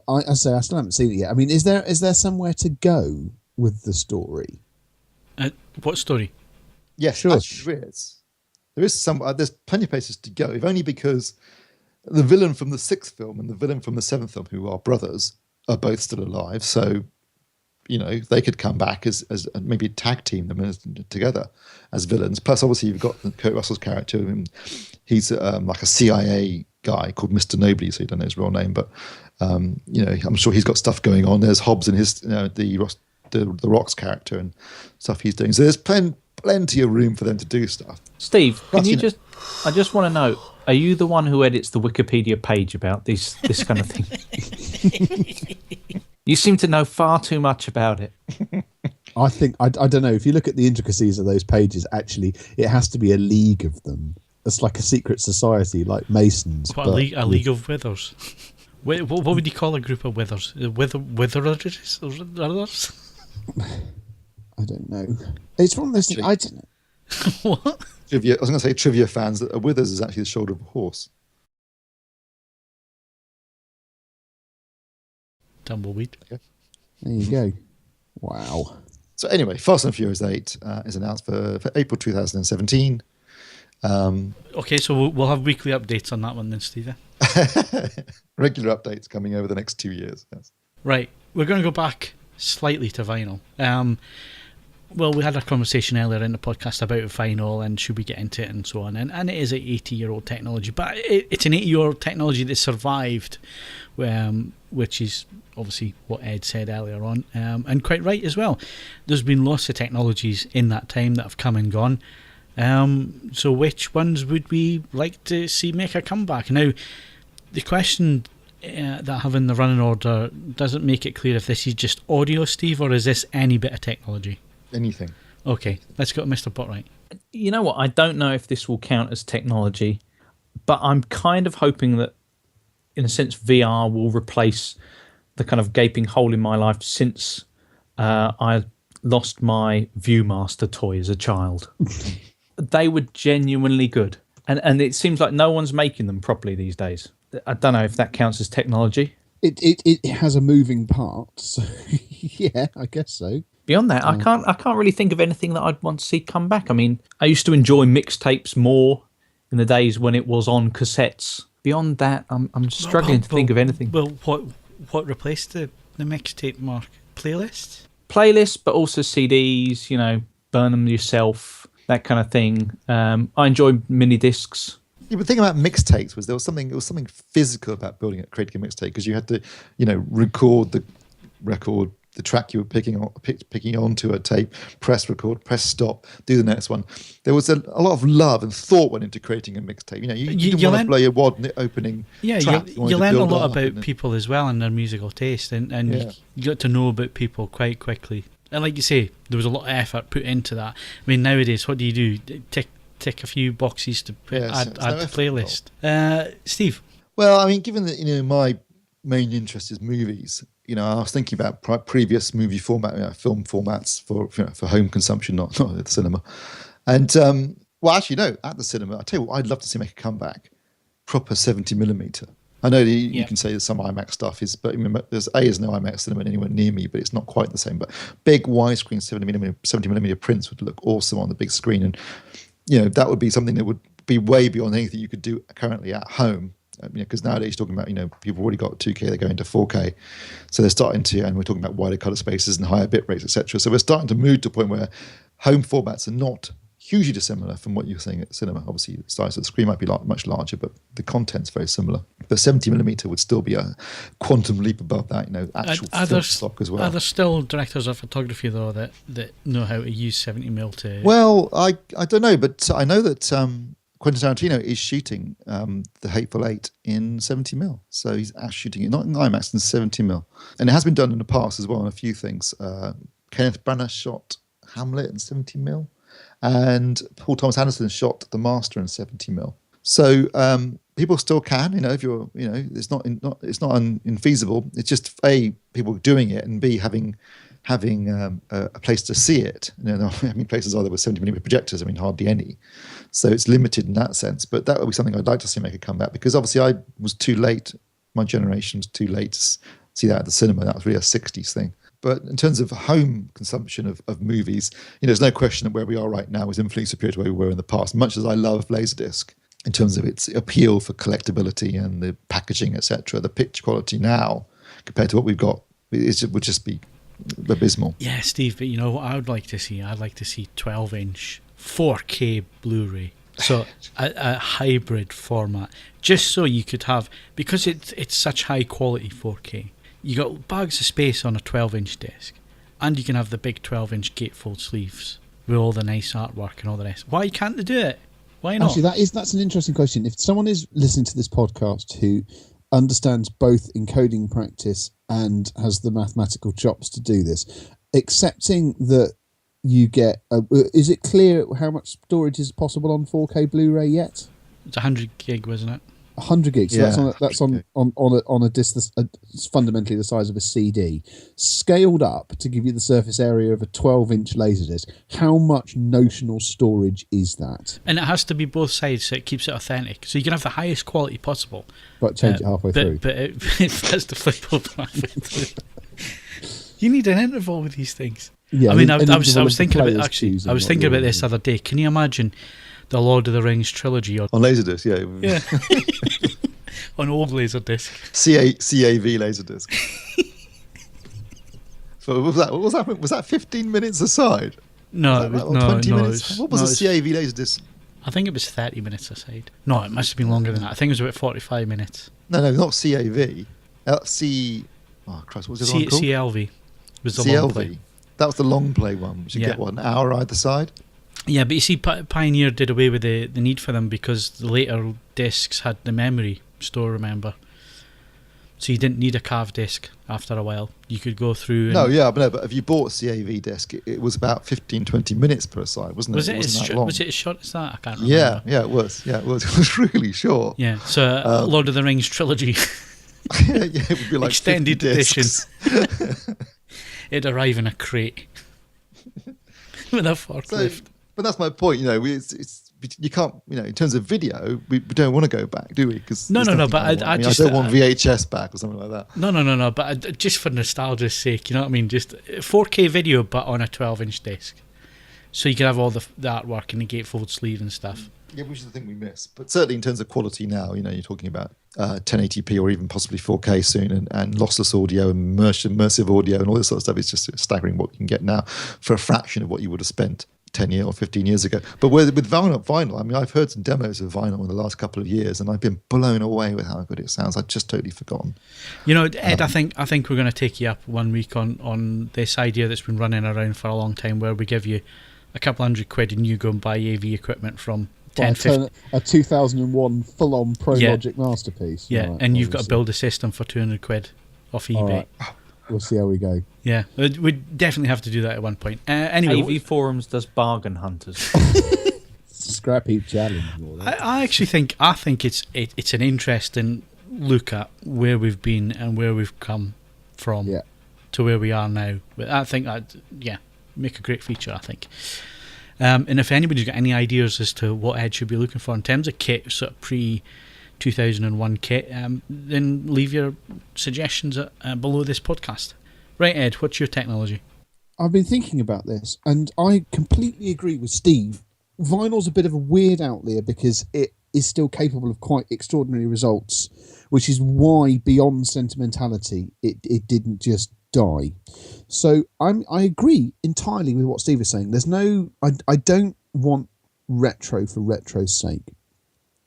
I still haven't seen it yet. I mean, is there somewhere to go with the story? What story? Yes, sure. Actually, there is some. There's plenty of places to go, if only because the villain from the 6th film and the villain from the 7th film, who are brothers, are both still alive. So, they could come back as maybe tag team them together as villains. Plus, obviously, you've got Kurt Russell's character. And he's like a CIA guy called Mr. Nobody, so you don't know his real name, but I'm sure he's got stuff going on. There's Hobbs and his the Rock's character and stuff he's doing. So there's plenty of room for them to do stuff. Steve, I just want to know, are you the one who edits the Wikipedia page about this kind of thing? You seem to know far too much about it. I think I don't know, if you look at the intricacies of those pages, actually it has to be a league of them. It's like a secret society, like Masons. What, a league of withers? What would you call a group of withers? Witherers? I don't know. It's one of those things. I don't know. What? Trivia. I was going to say trivia fans that a withers is actually the shoulder of a horse. Tumbleweed. Okay. There you go. Wow. So anyway, Fast and Furious 8 is announced for April 2017. Okay, so we'll have weekly updates on that one then, Steve. Regular updates coming over the next 2 years. Yes. Right, we're going to go back slightly to vinyl. Well, we had a conversation earlier in the podcast about vinyl and should we get into it and so on. And it is an 80-year-old technology, but it's an 80-year-old technology that survived, which is obviously what Ed said earlier on, and quite right as well. There's been lots of technologies in that time that have come and gone. So which ones would we like to see make a comeback? Now, the question that I have in the running order doesn't make it clear if this is just audio, Steve, or is this any bit of technology? Anything. Okay, let's go to Mr. Botwright. You know what? I don't know if this will count as technology, but I'm kind of hoping that, in a sense, VR will replace the kind of gaping hole in my life since I lost my Viewmaster toy as a child. They were genuinely good. And it seems like no one's making them properly these days. I don't know if that counts as technology. It has a moving part, so yeah, I guess so. Beyond that, I can't really think of anything that I'd want to see come back. I mean, I used to enjoy mixtapes more in the days when it was on cassettes. Beyond that, I'm struggling to think of anything. Well, what replaced the mixtape, Mark? Playlists, but also CDs, burn them yourself, that kind of thing. I enjoy mini discs. Yeah, but the thing about mixtapes was there was something physical about creating a mixtape, because you had to, record the track you were picking onto a tape, press record, press stop, do the next one. There was a lot of love and thought went into creating a mixtape. You didn't want to blow your wad in the opening track. You learn a lot about people as well and their musical taste, and you got to know about people quite quickly. And like you say, there was a lot of effort put into that. I mean, nowadays, what do? Tick a few boxes to add to playlist. Steve? Well, I mean, given that my main interest is movies, I was thinking about previous movie film formats for home consumption, not at the cinema. And Well, actually, no. At the cinema, I tell you what, I'd love to see make a comeback. Proper 70mm. I know you can say that some IMAX stuff is, but there's no IMAX cinema anywhere near me, but it's not quite the same. But big widescreen 70mm prints would look awesome on the big screen, and that would be something that would be way beyond anything you could do currently at home. Because nowadays you're talking about, people already got 2K, they're going to 4K, so they're starting to, and we're talking about wider color spaces and higher bit rates, etc. So we're starting to move to a point where home formats are not hugely dissimilar from what you're seeing at the cinema. Obviously, the size of the screen might be much larger, but the content's very similar. But 70mm would still be a quantum leap above that, actual film stock as well. Are there still directors of photography, though, that know how to use 70mm to... Well, I don't know, but I know that Quentin Tarantino is shooting The Hateful Eight in 70mm. So he's actually shooting it, not in IMAX, in 70mm. And it has been done in the past as well on a few things. Kenneth Branagh shot Hamlet in 70mm. And Paul Thomas Anderson shot The Master in 70mm. So people still can, if you're, it's not infeasible. It's just people doing it, and B, having a place to see it. Places either with 70mm projectors. Hardly any. So it's limited in that sense. But that would be something I'd like to see make a comeback, because obviously I was too late. My generation was too late to see that at the cinema. That was really a 60s thing. But in terms of home consumption of movies, there's no question that where we are right now is infinitely superior to where we were in the past. Much as I love Laserdisc in terms of its appeal for collectability and the packaging, etc., the picture quality now compared to what we've got would just be abysmal. Yeah, Steve, but what I would like to see? I'd like to see 12-inch 4K Blu-ray. So a hybrid format, just so you could have, because it's such high quality 4K. You got bags of space on a 12-inch disc, and you can have the big 12-inch gatefold sleeves with all the nice artwork and all the rest. Why can't they do it? Why not? Actually, that's an interesting question. If someone is listening to this podcast who understands both encoding practice and has the mathematical chops to do this, accepting that you get, is it clear how much storage is possible on 4K Blu-ray yet? It's 100 gig, wasn't it? 100 gigs. So Yeah, that's on a disc that's fundamentally the size of a CD, scaled up to give you the surface area of a 12-inch Laserdisc. How much notional storage is that? And it has to be both sides, so it keeps it authentic. So you can have the highest quality possible, But change it halfway through. But it has to flip over halfway through. You need an interval with these things. Yeah, I was thinking about choosing I was what thinking you about want this to the other day. Can you imagine the Lord of the Rings trilogy On Laserdisc, yeah. on old Laserdisc? CAV Laserdisc. So what was that? Was that 15 minutes aside? No, Was that, no, 20 no. minutes? What was a CAV Laserdisc? I think it was 30 minutes aside. No, it must have been longer than that. I think it was about 45 minutes. No, not CAV. Oh Christ, what was it called? CLV was the long play. CLV. That was the long play one, which you get an hour either side. Yeah, but you see, Pioneer did away with the need for them because the later discs had the memory store, remember? So you didn't need a carved disc after a while. You could go through... But if you bought a CAV disc, it was about 15-20 minutes per side, wasn't it? Was it as short as that? I can't remember. Yeah, it was. Yeah, it was. It was really short. Yeah, so Lord of the Rings trilogy... it would be like extended edition. It'd arrive in a crate with a forklift. But that's my point. You can't. In terms of video, we don't want to go back, do we? Because no. But I don't want VHS back or something like that. No. But just for nostalgia's sake, you know what I mean? Just 4K video, but on a 12-inch disc, so you can have all the artwork and the gatefold sleeve and stuff. Yeah, which is the thing we miss. But certainly in terms of quality now, you're talking about 1080p or even possibly 4K soon, and lossless audio and immersive audio and all this sort of stuff. It's just staggering what you can get now for a fraction of what you would have spent 10 years or 15 years ago. But with vinyl, I've heard some demos of vinyl in the last couple of years, and I've been blown away with how good it sounds. I've just totally forgotten. Ed, I think we're going to take you up 1 week on this idea that's been running around for a long time, where we give you a couple £100 and you go and buy AV equipment from a 2001 full-on Pro Logic masterpiece. Yeah, right, and you've got to build a system for £200 off eBay. Right. We'll see how we go. Yeah, we definitely have to do that at one point. Anyway, AVForums does bargain hunters. Scrap heap challenge. I actually think it's an interesting look at where we've been and where we've come from to where we are now. But I think that make a great feature. I think. And if anybody's got any ideas as to what Ed should be looking for in terms of kit, sort of pre-2001 kit, then leave your suggestions below this podcast. Right, Ed, what's your technology? I've been thinking about this, and I completely agree with Steve. Vinyl's a bit of a weird outlier because it is still capable of quite extraordinary results, which is why, beyond sentimentality, it didn't just die. So I agree entirely with what Steve is saying. I don't want retro for retro's sake.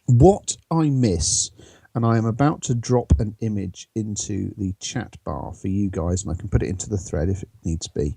What I miss, and I am about to drop an image into the chat bar for you guys, and I can put it into the thread if it needs be.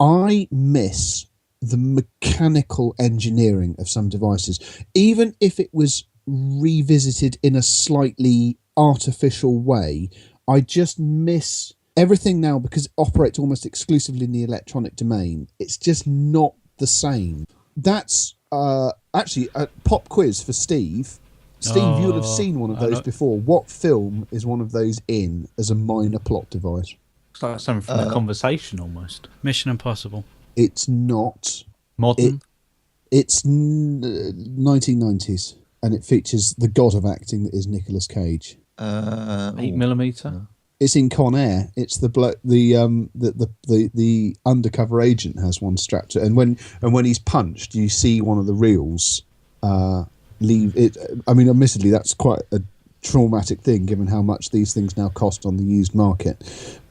I miss the mechanical engineering of some devices, even if it was revisited in a slightly artificial way. I just miss everything now because it operates almost exclusively in the electronic domain. It's just not the same. That's actually a pop quiz for Steve. Steve, you would have seen one of those before. What film is one of those in as a minor plot device? It's like something from The Conversation almost. Mission Impossible. It's not. Modern? It's 1990s, and it features the god of acting that is Nicolas Cage. 8mm? It's in Con Air. It's the undercover agent has one strapped to, and when he's punched, you see one of the reels leave it. I mean, admittedly, that's quite a traumatic thing given how much these things now cost on the used market.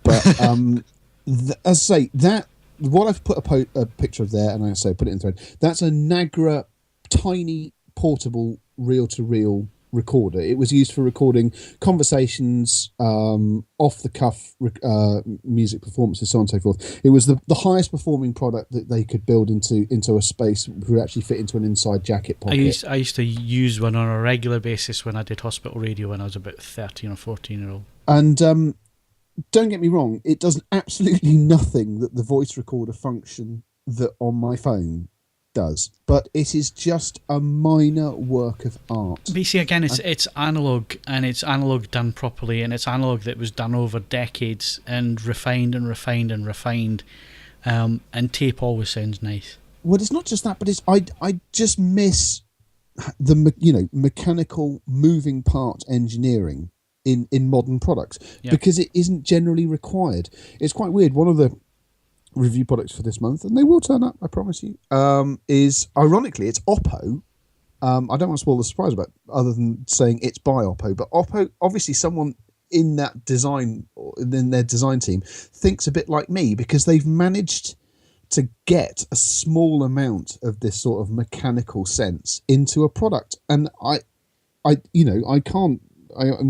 But as I say, that what I've put a picture of there, and I say put it in thread. That's a Nagra tiny portable reel-to-reel recorder. It was used for recording conversations, off-the-cuff music performances, so on and so forth. It was the highest performing product that they could build into a space that would actually fit into an inside jacket pocket. I used to use one on a regular basis when I did hospital radio when I was about 13 or 14-year-old. And don't get me wrong, it does absolutely nothing that the voice recorder function that on my phone does, but it is just a minor work of art. But you see, again, it's analog, and it's analog done properly, and it's analog that was done over decades and refined and refined and refined, and tape always sounds nice. Well, it's not just that, but it's I just miss the mechanical moving part engineering in modern products, because it isn't generally required. It's quite weird. One of the review products for this month, and they will turn up, I promise you, is, ironically, it's Oppo. I don't want to spoil the surprise about it, other than saying it's by Oppo, but Oppo, obviously someone in that design, in their design team, thinks a bit like me, because they've managed to get a small amount of this sort of mechanical sense into a product. And I mean,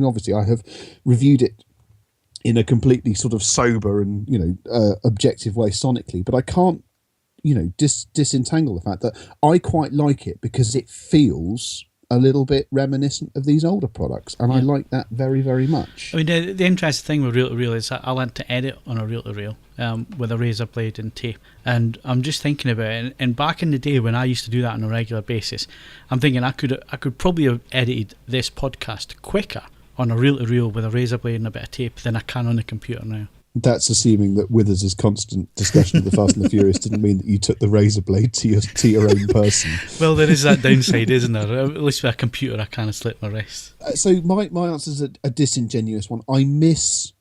obviously I have reviewed it in a completely sort of sober and, objective way sonically, but I can't, disentangle the fact that I quite like it because it feels a little bit reminiscent of these older products, and I like that very, very much. I mean, the interesting thing with reel-to-reel is that I learned to edit on a reel-to-reel with a razor blade and tape, and I'm just thinking about it, and back in the day when I used to do that on a regular basis, I'm thinking I could probably have edited this podcast quicker on a reel-to-reel with a razor blade and a bit of tape than I can on the computer now. That's assuming that Withers' constant discussion of the Fast and the Furious didn't mean that you took the razor blade to your own person. Well, there is that downside, isn't there? At least with a computer, I kind of slit my wrist. So my answer is a disingenuous one. I miss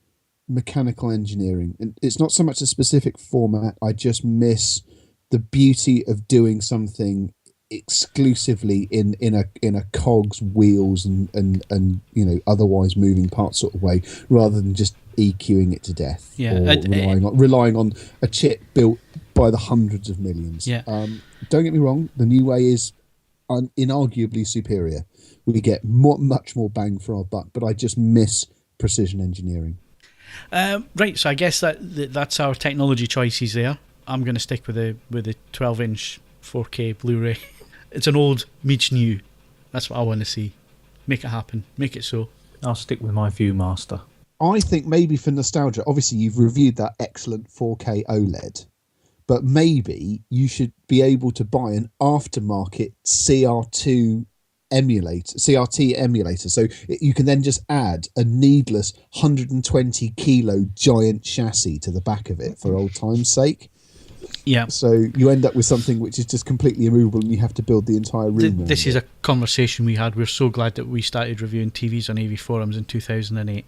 mechanical engineering, and it's not so much a specific format. I just miss the beauty of doing something exclusively in a cogs, wheels, and otherwise moving parts sort of way, rather than just EQing it to death, or relying on a chip built by the hundreds of millions. Don't get me wrong, the new way is inarguably superior. We get much more bang for our buck, but I just miss precision engineering. Right, so I guess that's our technology choices there. I'm going to stick with the 12-inch 4K Blu-ray. It's an old meets new. That's what I want to see. Make it happen. Make it so. I'll stick with my Viewmaster. I think maybe for nostalgia, obviously you've reviewed that excellent 4K OLED, but maybe you should be able to buy an aftermarket CRT emulator. So you can then just add a needless 120 kilo giant chassis to the back of it for old time's sake. Yeah. So you end up with something which is just completely immovable, and you have to build the entire room. This is a conversation we had. We're so glad that we started reviewing TVs on AVForums in 2008.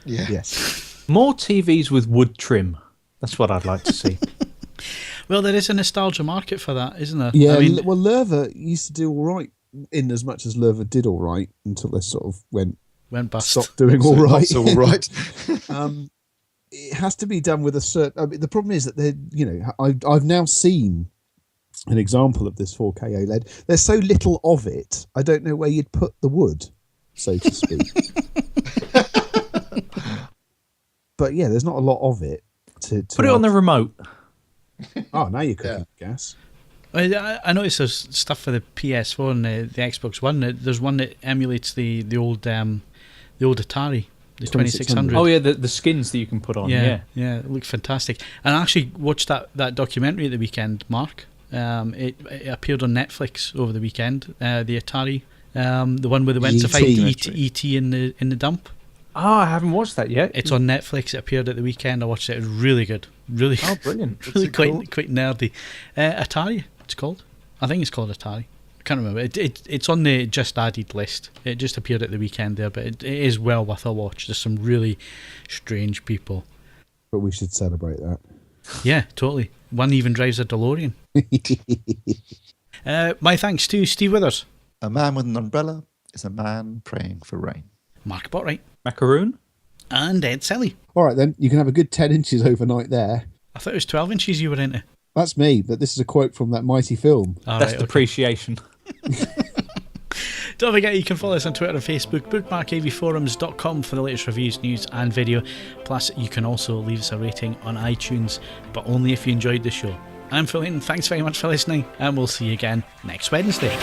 Yeah. Yes. More TVs with wood trim. That's what I'd like to see. Well, there is a nostalgia market for that, isn't there? Yeah. I mean, Well, Lerva used to do all right, in as much as Lerva did all right until they sort of went bust. stopped doing all right. So all right. It has to be done with a certain. I mean, the problem is that I've now seen an example of this 4K OLED. There's so little of it. I don't know where you'd put the wood, so to speak. But yeah, there's not a lot of it. To Put it on the remote. Oh, now you're cooking gas. I noticed there's stuff for the PS4 and the Xbox One. There's one that emulates the old Atari. The 2600. Oh yeah, the skins that you can put on. Yeah, it looked fantastic. And I actually watched that documentary at the weekend, Mark. It appeared on Netflix over the weekend. The Atari, the one where they went to fight E.T. in the dump. Oh, I haven't watched that yet. It's on Netflix. It appeared at the weekend. I watched it. It was really good. Really. Oh, brilliant. Really quite nerdy. Atari, it's called. I think it's called Atari. I can't remember. It's on the just added list. It just appeared at the weekend there, but it is well worth a watch. There's some really strange people. But we should celebrate that. Yeah, totally. One even drives a DeLorean. My thanks to Steve Withers. A man with an umbrella is a man praying for rain. Mark Botwright. Macaroon. And Ed Selley. All right, then. You can have a good 10 inches overnight there. I thought it was 12 inches you were into. That's me, but this is a quote from that mighty film. That's depreciation. Don't forget you can follow us on Twitter and Facebook. Bookmark avforums.com for the latest reviews, news and video. Plus you can also leave us a rating on iTunes, but only if you enjoyed the show. I'm Phil Hinton, thanks very much for listening, and we'll see you again next Wednesday.